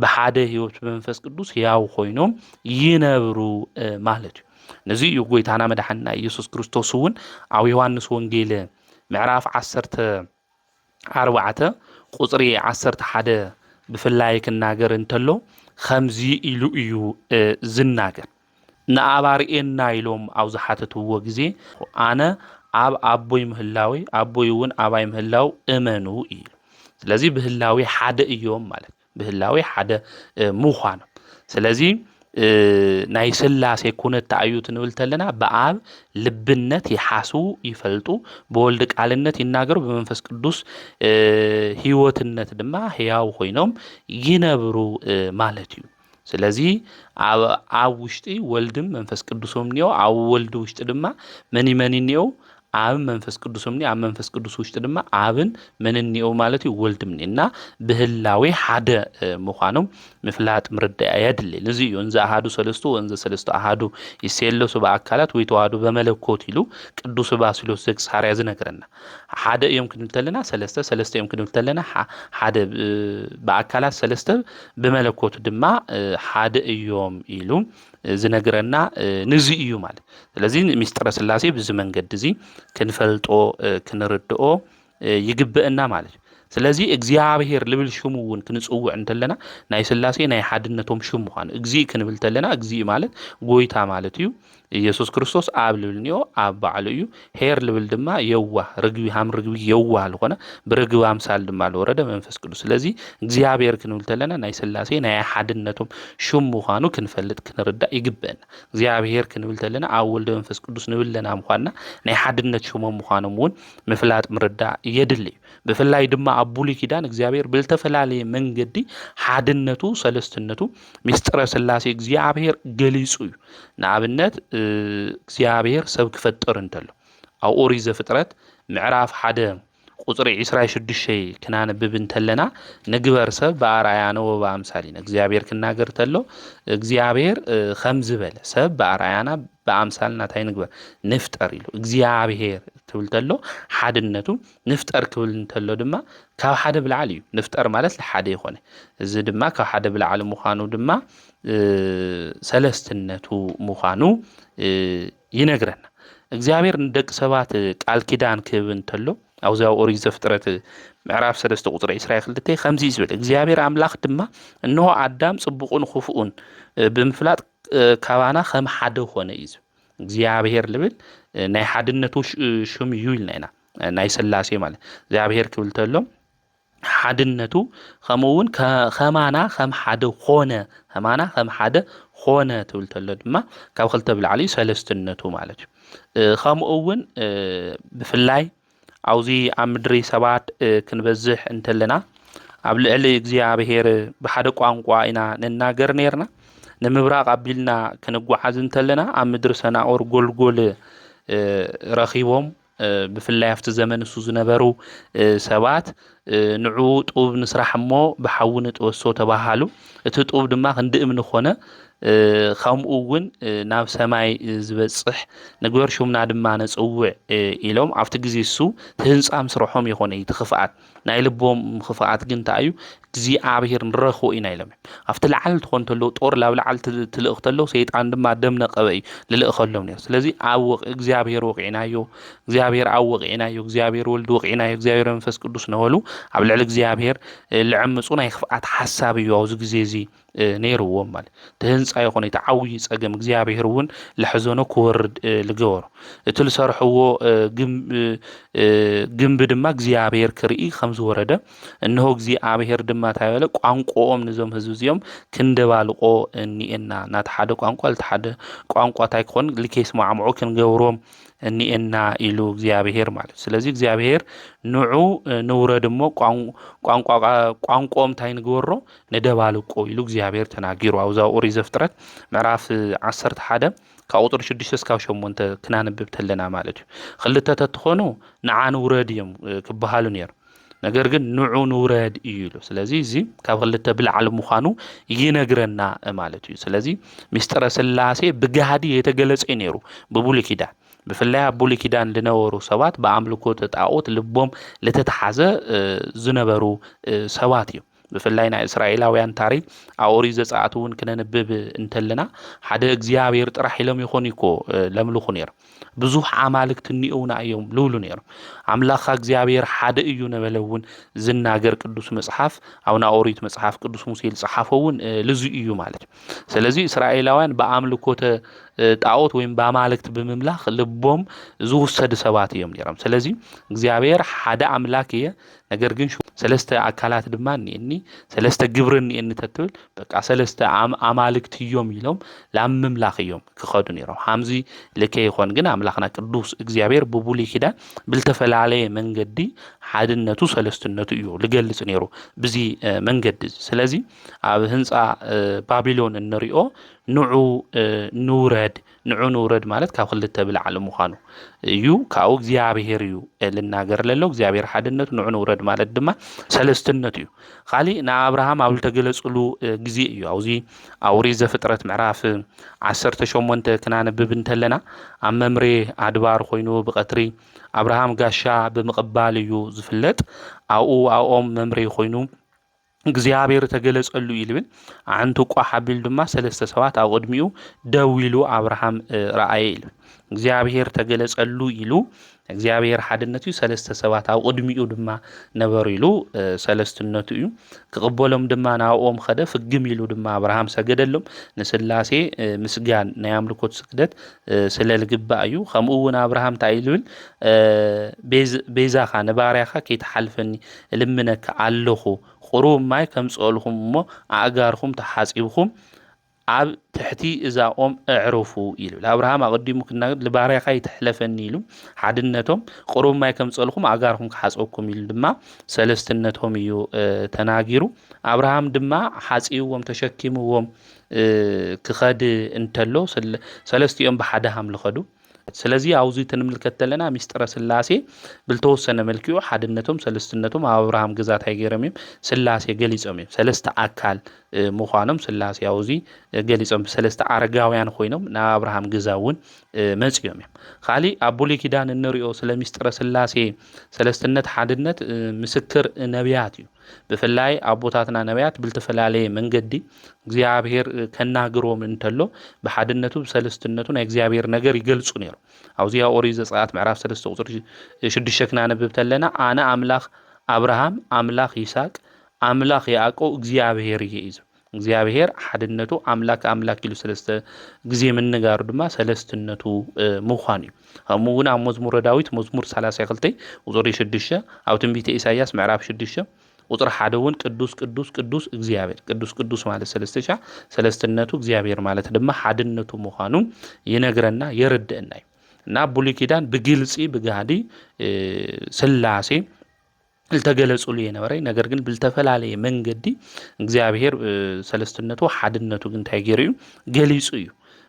S1: በሓደ ህይወት በመንፈስ ቅዱስ ያው ኮይኖም ይነብሩ ማለት እዩ ነዚ እዩ ጎይታና መድኃኒትና ኢየሱስ ክርስቶስ እውን ኣብ ዮሐንስ ወንጌል ምዕራፍ 14 ቁጽሪ 11 ብፍላይ ክናገር እንተሎ ከምዚ ኢሉ እዩ ዝናገር ንአባርኤና ኢሎም ኣብ ዝሓተትዎ ግዜ ኣነ ኣብ ኣቦይ ምህላዊ ኣቦይ እውን ኣባይ ምህላው እመኑ እዩ ስለዚ ብህላዊ ሓደ እዮም ማለት ብህላዊ ሓደ ምዃኑ ስለዚ ናይ ስላሴ ኩነት ተኣዩት ንብል ተለና በአብ ልብነት ይሓስቡ ይፈልጡ በወልድ ቃልነት ይናገሩ በመንፈስ ቅዱስ ህይወትነት ድማ ህያው ኮይኖም ይነብሩ ማለት እዩ ስለዚ ኣብ ውሽጢ ወልድም መንፈስ ቅዱስም ንዮ ኣብ ወልድ ውሽጢ ድማ መኒ ንዮ ኣብ መንፈስ ቅዱስም ንዮ ኣብ መንፈስ ቅዱስ ውሽጢ ድማ ኣብን መንንዮ ማለት እዩ ወልድም ንና ብህላዊ ሓደ ምዃኖም ምፍላጥ ምርዳእ የድሊ እዚ እዩ እንዛ አሃዱ ሰለስቱ ወንዘ ሰለስቱ አሃዱ ይሴለሱ በአካላት ወይ ተዋህዱ በመለኮት ኢሉ ቅዱስ ባስልዮስ ዘእግዚአብሔር ዝነገረና ሓደ እዮም ክንብል ተለና ሰለስተ እዮም ክንብል ተለና ሓደ በአካላት ሰለስተ በመለኮት ድማ ሓደ እዮም ኢሉ ዝነገረና ንዚ እዩ ማለት ስለዚ ምስጢረ ስላሴ በዚ መንገድ እዚ ክንፈልጦ ክንርድኦ ይግብአና ማለት ስለዚ እግዚአብሔር ልብል ሽሙ እውን ክንጽውዕ እንተለና ናይ ስላሴ ናይ ሓድነቶም ሽሙ ኾነ እግዚ ክንብል ተለና እግዚ ማለት ጎይታ ማለት እዩ ኢየሱስ ክርስቶስ ኣብ ልብልኒዮ ኣብ ባዕሉ እዩ ሄር ልብል ድማ የዋህ ርግቢ ሃም ርግቢ የዋህ ልኾነ ብርግብ አምሳል ድማ ለወረደ መንፈስ ቅዱስ ስለዚ እግዚአብሔር ክንብል ተለና ናይ ስላሴ ናይ ሓድነቶም ሽሙ ኾኑ ክንፈልጥ ክንርዳእ ይግብአና እግዚአብሔር ክንብል ተለና ኣብ ወልድ መንፈስ ቅዱስ ንብለና ምዃንና ናይ ሓድነት ሽሞም ምዃኖም እውን ምፍላጥ ምርዳእ የድሊ ብፍላይ ድማ ኣብ ብሉይ ኪዳን እግዚአብሔር ብልተፈላለየ መንገዲ ሓድነቱ ሰለስትነቱ ምስጢረ ስላሴ እግዚአብሔር ገሊጹ እዩ ንኣብነት እግዚአብሔር ሰብ ክፈጥር እንተሎ ኣብ ኦሪት ዘፍጥረት ምዕራፍ 1 ቁጽሪ 26 ክናነብብ እንተለና ንግበር ሰብ በአርአያነ ወበአምሳሊነ እግዚአብሔር ክናገር ተሎ እግዚአብሔር ከም ዝበለ ሰብ በአርአያና በአምሳልና ታይ ንግበር ንፍጠር ኢሉ እግዚአብሔር ትብል ተሎ ሓድነቱ ንፍጠር ክብል እንተሎ ድማ ካብ ሓደ ብልዓል እዩ ንፍጠር ማለት ለሓደ ይኾነ እዚ ድማ ካብ ሓደ ብልዓል ምዃኑ ድማ ሰለስትነቱ ምዃኑ ይነግረና እግዚአብሔር ንደቂ ሰባት ቃል ኪዳን ክህብ እንተሎ ኣብዛ ኦሪት ዘፍጥረት ምዕራፍ 3 ቁጽሪ 22 ከምዚ ይብል እግዚአብሔር አምላኽ ድማ እነሆ አዳም ጽቡቁን ክፉኡን ብምፍላጥ ካባና ከም ሓደ ኾነ እዩ እግዚአብሔር ልብል ናይ ሓድነቱ ሽም እዩ ኢልና ናይ ስላሴ ማለት እግዚአብሔር ክብል ተሎ ሓድነቱ ከምኡውን ከማና ከም ሓደ ኾነ ከማና ከም ሓደ ኾነ ትብል ተሎ ድማ ካብ ክልተ ብልዓሊ ሰለስትነቱ ማለት እዩ ከምኡውን ብፍላይ አውዚ ኣብ ምድሪ ሰባት ክንበዝሕ እንተለና ኣብ ልዕሊ እግዚአብሔር ብሓደ ቋንቋ ኢና ንናገር ነርና ንምብራቅ አቢልና ክንጓዓዝ እንተለና ኣብ ምድሪ ሰናኦር ጎልጎል ረኺቦም ብፍላይ ኣብቲ ዘመን እሱ ዝነበሩ ሰባት ንዑ ጡብ ንስራሕ እሞ ብሓውን ጥወሶ ተባሃሉ እቲ ጡብ ድማ ክንድእም ንኾነ ከምኡ እውን ናብ ሰማይ ዝበጽሕ ንግበር ሹምና ድማ ነጽውዕ ኢሎም ኣብቲ ግዜ እሱ ህንጻ ምስርሖም ይኾነ ይትኽፍኣት ናይ ልቦም ምኽፍኣት ግን እንታይ እዩ እግዚኣብሔር ንረኽቦ ኢና ኢሎም ኣብቲ ላዕሊ ትኾን ተሎ ጦር ላብ ላዕሊ ትልእኽ ተሎ ሰይጣን ድማ ደም ነቐበ እዩ ልልእኸሎም ነይሩ ስለዚ ኣብ እግዚኣብሔር ወቂዕናዮ እግዚኣብሔር ኣብ ወቂዕናዮ እግዚኣብሔር ወልዲ ወቂዕናዮ እግዚኣብሔር መንፈስ ቅዱስ ነበሉ ኣብ ልዕሊ እግዚኣብሔር ልዕምፁ ናይ ክፍኣት ሓሳብ እዩ ኣብዚ ግዜ እዚ ነይርዎም ማለት እቲ ህንፃ ይኾነ እቲ ዓብዪ ፀገም እግዚኣብሔር እውን ልሕዘኖ ክወርድ ልገበሮ እቲ ዝሰርሕዎ ግንቢ ድማ እግዚኣብሔር ክርኢ ከም ዝወረደ እንሆ እግዚኣብሔር ድማ እንታይ በለ ቋንቋኦም ንዞም ህዝቢ እዚኦም ክንደባልቆ እኒአና ናቲ ሓደ ቋንቋ እቲ ሓደ ቋንቋ እንታይ ክኾን ልከይስማዕምዑ ክንገብሮም እኒአና ኢሉ እግዚኣብሔር ማለት ስለዚ እግዚኣብሔር ንዑ ንውረድ እሞ ቋንቋኦም እንታይ ንግበሮ ነደባልቆ ኢሉ እግዚኣብሔር ተናጊሩ ኣብዛ ኦሪት ዘፍጥረት ምዕራፍ 11 ካብ ቁጥሪ 6 እስካብ 8 ክናንብብ ተለና ማለት እዩ ክልተ ተትኾኑ ንዓ ንውረድ እዮም ክበሃሉ ነይሩ ነገር ግን ንዑ ንውረድ እዩ ኢሉ ስለዚ እዚ ካብ ክልተ ብላዕሊ ምዃኑ ይነግረና ማለት እዩ ስለዚ ምስጢረ ስላሴ ብጋዲ የተገለጸ ነይሩ ብብሉይ ኪዳን ብፍላይ ኣብ ብሉይ ኪዳን ዝነበሩ ሰባት ብኣምልኮተ ጣዖት ልቦም ለተተሓዘ ዝነበሩ ሰባት እዮም ብፍላይ ናይ እስራኤላውያን ታሪክ ኣብ ኦሪት ዘፀአት እውን ክነንብብ እንተለና ሓደ እግዚኣብሔር ጥራሕ ኢሎም ይኾን እኮ ለምልኹ ነይሮም ብዙሕ ኣማልክት እኒአውና እዮም ልብሉ ነይሮም ኣምላኽካ እግዚኣብሔር ሓደ እዩ ነበለ እውን ዝናገር ቅዱስ መጽሓፍ ኣብና ኦሪት መጽሓፍ ቅዱስ ሙሴ ዝፀሓፎ እውን ልዙ እዩ ማለት እዩ ስለዚ እስራኤላውያን ብኣምልኮተ ጣዖት ወይም በአማልክት ብምምላኽ ልቦም ዝውሰድ ሰባት እዮም ነይሮም ስለዚ እግዚአብሔር ሓደ አምላክ እየ ነገር ግን ሰለስተ አካላት ድማ እኒአኒ ሰለስተ ግብር እኒአኒ ተትብል በቃ ሰለስተ አማልክት እዮም ኢሎም ለምምላኽ እዮም ክኸዱ ነይሮም ሃምዚ ልከ ይኾን ግን አምላኽና ቅዱስ እግዚአብሔር ብብሉይ ኪዳን ብልተፈላለየ መንገዲ ሓድነቱ ሰለስትነቱ እዩ ልገልጽ ነይሩ ብዚ መንገዲ ስለዚ ኣብ ህንፃ ባቢሎን እንሪኦ ንዑ ንውረድ ማለት ካብ ክልተ ብላዕሊ ምዃኑ እዩ ካብኡ እግዚአብሔር እዩ ልናገር ለሎ እግዚአብሔር ሓድነቱ ንዑ ንውረድ ማለት ድማ ሰለስትነቱ እዩ ካሊእ ንኣብርሃም ኣብ ዝተገለጽሉ ግዜ እዩ ኣብዚ ኣብ ኦሪት ዘፍጥረት ምዕራፍ 18 ክናንብብ እንተለና ኣብ መምሬ ኣድባር ኮይኑ ብቀትሪ ኣብርሃም ጋሻ ብምቕባል እዩ ዝፍለጥ ኣብኦም መምሬ ኮይኑ እግዚአብሔር ተገለጸሉ ይልብል አንቱ ቋሐቢል ድማ ሰለስተ ሰባት ኣብ ቅድሚኡ ደው ኢሉ ኣብርሃም ረአየ ይልብል እግዚአብሔር ተገለጸሉ ኢሉ እግዚአብሔር ሓድነቱ ሰለስተ ሰባት ኣብ ቅድሚኡ ድማ ነበሩ ኢሉ ሰለስትነቱ እዩ ክቅበሎም ድማ ናብኦም ኸደ ፍግም ኢሉ ድማ ኣብርሃም ሰገደሎም ንስላሴ ምስጋን ናይ ኣምልኮት ስግደት ስለልግባእ እዩ ከምኡ እውን ኣብርሃም እንታይ ይብል ቤዛኻ ንባርያኻ ከይተሓልፈኒ ልምነካ ኣለኹ ቁሩብ ማይ ከምጽልኹም እሞ ኣእጋርኹም ተሓጺብኹም ኣብ ትሕቲ እዛኦም እዕርፉ ይብል ኣብርሃም ኣቀዲሙ ክናገር ልባርያኻ ይትሕለፈኒ ኢሉ ሓድነቶም ቁሩብ ማይ ከምጽልኹም ኣእጋርኹም ክሓጽብኩም ኢሉ ድማ ሰለስትነቶም እዩ ተናጊሩ ኣብርሃም ድማ ሓጺብዎም ተሸኪምዎም ክኸድ እንተሎ ሰለስቲኦም ብሓደ ሃምልኸዱ ስለዚ አውዚ ተንምልከት ተለና ሚስጥረ ስላሴ ብልተወሰነ መልክዑ ሓድነቶም ሰለስትነቶም ኣብርሃም ግዛት ኣይገረም ስላሴ ገሊጾም ሰለስተ አካል ምዃኖም ስላሴ አውዚ ገሊጾም ሰለስተ አረጋውያን ኮይኖም ንኣብርሃም ግዛውን መጽዮም ካሊ ኣብ ብሉይ ኪዳን እንሪኦ ስለ ሚስጥረ ስላሴ ሰለስትነት ሓድነት ምስክር ነቢያት እዩ ብፍላይ ኣቦታትና ነቢያት ብልተፈላለየ መንገዲ እግዚአብሔር ከናግሮም እንተሎ ብሓድነቱ ሰለስትነቱ ናይ እግዚአብሔር ነገር ይገልጹ ነይሩ ኣብዚ ኦሪት ዘጸአት ምዕራፍ 3 ቁጥሪ 6 ክናንብብ ተለና ኣነ አምላኽ አብርሃም አምላኽ ይስሐቅ አምላኽ ያዕቆብ እግዚአብሔር እዩ እግዚአብሔር ሓድነቱ አምላክ ኢሉ ሰለስተ ግዜ ምንጋሩ ድማ ሰለስትነቱ ምዃኑ እዩ ከምኡውን ኣብ መዝሙረ ዳዊት መዝሙር 32 ቁጥሪ 6 ኣብ ትንቢተ ኢሳይያስ ምዕራፍ 6 ቁጥር ሓደ እውን ቅዱስ እግዚአብሔር ቅዱስ ማለት ሰለስትነቱ እግዚአብሔር ማለት ድማ ሓድነቱ ምዃኑን ይነግረና የረድአና እና ብሉይ ኪዳን ብግልጺ ብጋዲ ስላሴ ልተገለጹሉ የነበረ ነገር ግን ብልተፈላለየ መንገዲ እግዚአብሔር ሰለስትነቱ ሓድነቱ ግን እንታይ ገይሩ ገሊጹ እዩ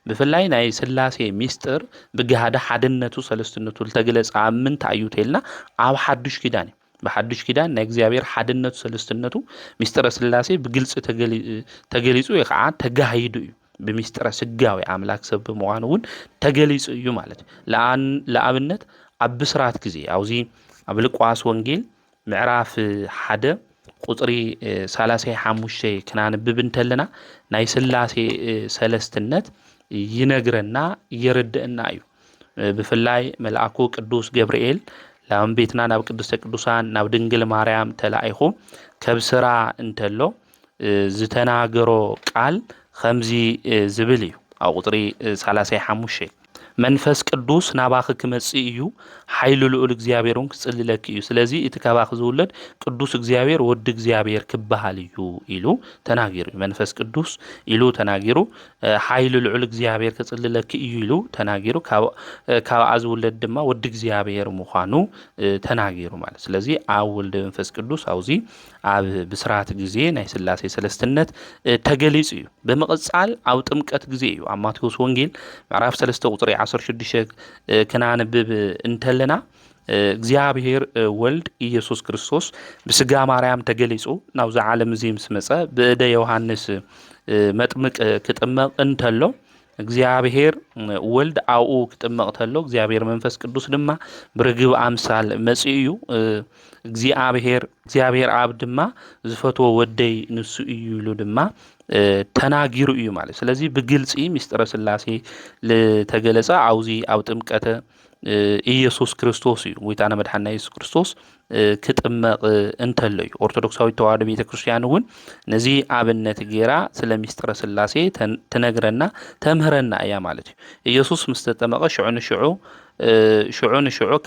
S1: ብፍላይ ናይ ስላሴ ሚስጥር ብጋዲ ሓድነቱ ሰለስትነቱ ልተገለጸ ምንታይ እዩ ተልና ኣብ ሓድሽ ኪዳን بحدش كده إن إخواتي حدنة سلستنته مستر سلاسي بجلس تجليسه يقعد تجاهيدو ብምስጢረ ስጋዊ አምላክ ሰብ ብምዃኑውን ተገሊጹ እዩ ማለት ለአብነት ኣብ ብስራት ግዜ አውዚ ኣብ ሉቃስ ወንጌል ምዕራፍ 1 ቁጥሪ 35 ክናንብብ እንተለና ናይ ስላሴ ሰለስትነት ይነግረና ይርድእና እዩ ብፍላይ መልአኩ ቅዱስ ገብርኤል ላም ቤትና ናብ ቅድስተ ቅዱሳን ናብ ድንግል ማርያም ተላኢኹ ከብስራ እንተሎ ዝተናገሮ ቃል ከምዚ ዝብል እዩ ኣብ ቁጥሪ 35 መንፈስ ቅዱስ ናባኺ ክመጽእ እዩ ኃይሉ ልዑል እግዚአብሔርን ክጽልለክ እዩ ስለዚ እቲ ከባኺ ዝውለድ ቅዱስ እግዚአብሔር ወዲ እግዚአብሔር ክበሃል እዩ ኢሉ ተናጊሩ መንፈስ ቅዱስ ኢሉ ተናጊሩ ኃይሉ ልዑል እግዚአብሔር ክጽልለክ እዩ ኢሉ ተናጊሩ ካብ ዝውለድ ድማ ወዲ እግዚአብሔር ምዃኑ ተናጊሩ ማለት ስለዚ ኣብ ወልደ መንፈስ ቅዱስ አውዚ ኣብ ብስራት ግዜ ናይ ስላሴ ሰለስትነት ተገሊጹ እዩ በመቀጻል ኣብ ጥምቀት ግዜ እዩ ኣብ ማቴዎስ ወንጌል ምዕራፍ 3 ቁጥሪ 16 ክናንብብ እንተለና እግዚአብሔር ወልድ ኢየሱስ ክርስቶስ ብስጋ ማርያም ተገሊጹ ናብዚ ዓለም እዚ ምስ መጸ ብእደ ዮሐንስ መጥምቅ ክጥመቅ እንተሎ እግዚአብሔር ወልድ አኡ ክጥመቅ ተሎ እግዚአብሔር መንፈስ ቅዱስ ድማ ብርግብ አምሳል መጽኡ እዩ እግዚአብሔር አብ ድማ ዝፈትዎ ወደይ ንሱ እዩ ኢሉ ድማ ተናጊሩ እዩ ማለት ስለዚህ ብግልጽ ምስጢረ ስላሴ ለተገለጸ አውዚ አብ ጥምቀተ ኢየሱስ ክርስቶስ እዩ ወይታና መድኃኒትና ኢየሱስ ክርስቶስ ክጥመቅ እንተሎ እዩ ኦርቶዶክሳዊት ተዋህዶ ቤተክርስቲያን እውን ነዚ አብነት ጌራ ስለ ምስጢረ ስላሴ ተነግረና ተምህረና እያ ማለት እዩ ኢየሱስ ምስተጠመቀ ሽዑ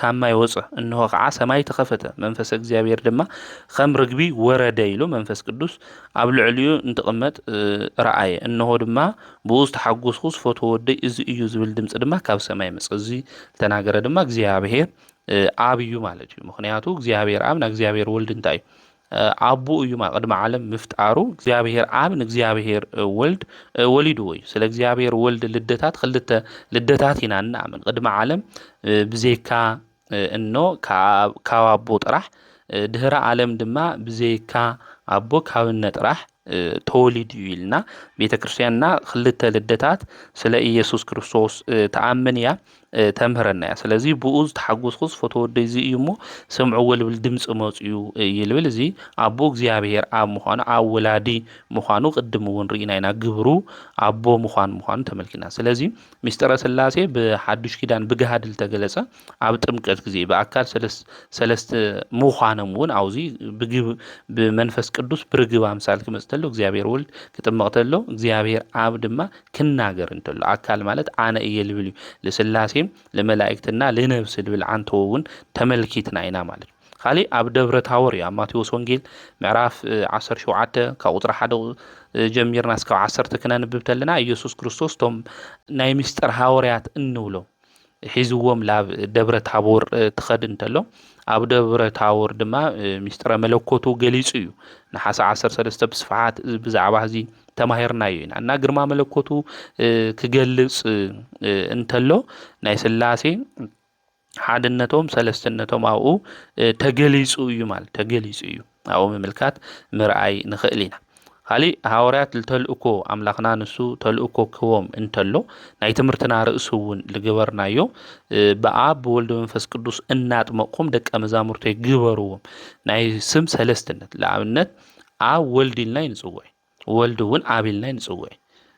S1: ካማይ ወፀ እንሆ ከዓ ሰማይ ተኸፈተ መንፈስ እግዚአብሔር ድማ ከም ርግቢ ወረደ ኢሉ መንፈስ ቅዱስ ኣብ ልዕልዩ እንትቕመጥ ረአየ እንሆ ድማ ብኡዝ ተሓጎስኩስ ፎቶ ወደይ እዚ እዩ ዝብል ድምጽ ድማ ካብ ሰማይ መጽ እዚ ተናገረ ድማ እግዚአብሔር አብ እዩ ማለት እዩ ምክንያቱ እግዚአብሔር አብ እግዚአብሔር ወልድ እንታይ አቡ እዩ ቅድመ ዓለም ምፍጣሩ እግዚአብሔር አብ እግዚአብሔር ወልድ ወሊዱ ወይ ስለ እግዚአብሔር ወልድ ልደታት ክልተ ልደታት ኢና ንአምን ቅድመ ዓለም ብዜካ እኖ ካብ አቦ ጥራሕ ድህረ ዓለም ድማ ብዜካ አቦ ካብነ ጥራሕ ተወሊድ ይልና ቤተክርስቲያንና ክልተ ልደታት ስለ ኢየሱስ ክርስቶስ ተአምን ያ ተምህረና ያ ስለዚህ ብኡዝ ተሓጎስኩስ ፎቶ ወደይ እዚ እዩ ሞ ሰምዑ ወልብል ድምጽ መጽዩ ይልብል እዚ አቦ እግዚአብሔር አብ ምዃኑ አብ ወላዲ ምዃኑ ቅድም እውን ርኢና ኢና ግብሩ አቦ ምዃኑ ተመልኪና ስለዚህ ምስጢረ ስላሴ በሐዱሽ ኪዳን ብገሃድል ተገለጸ አብ ጥምቀት ጊዜ በአካል ሰለስተ ምዃኖም እውን አውዚ በመንፈስ ቅዱስ ብርግብ አምሳል ክመጽተሎ እግዚአብሔር ወልድ ክጥመቅተሎ እግዚአብሔር አብ ድማ ክናገር እንተሎ አካል ማለት አነ እየልብል ለስላሴ ለመላእክትና ለነፍስ ልብል አንተውን ተመልኪትና ኢና ማለት ካሊ ኣብ ደብረ ታቦር ያ ማቴዎስ ወንጌል ምዕራፍ 17 ከቁጥር 1 ጀሚርና እስከ 10 ክነንብብ ተለና ኢየሱስ ክርስቶስ ቶም ናይ ምስጢር ሐዋርያት እንብሎ ሒዝዎም ላብ ደብረ ታቦር ትኸድ እንተሎ ኣብ ደብረ ታቦር ድማ ምስጢረ መለኮቱ ገሊጹ እዩ ንሓሳ 13 ብስፍሓት ብዛዕባ እዚ ተማሂርና ኢና እና ግርማ መለኮቱ ክገልጽ እንተሎ ናይ ስላሴ ሓድነቶም ሰለስትነቶም አው ተገሊጹ እዩ ማለት ተገሊጹ እዩ አው ምልካት ምርአይ ንኽእል ኢና ካሊ ሐዋርያት ልተልእኮ አምላኽና ንሱ ተልእኮ ክዎም እንተሎ ናይ ትምህርትና ርእሱውን ልግበርናዮ በአብ በወልድ መንፈስ ቅዱስ እናጥመቅኩም ደቀ መዛሙርተይ ግበርዎም ናይ ስም ሰለስትነት ለአብነት አብ ወልድ ኢልና ይንጽውዕ ወልድ እውን አብ ኢልና ይንጽውዕ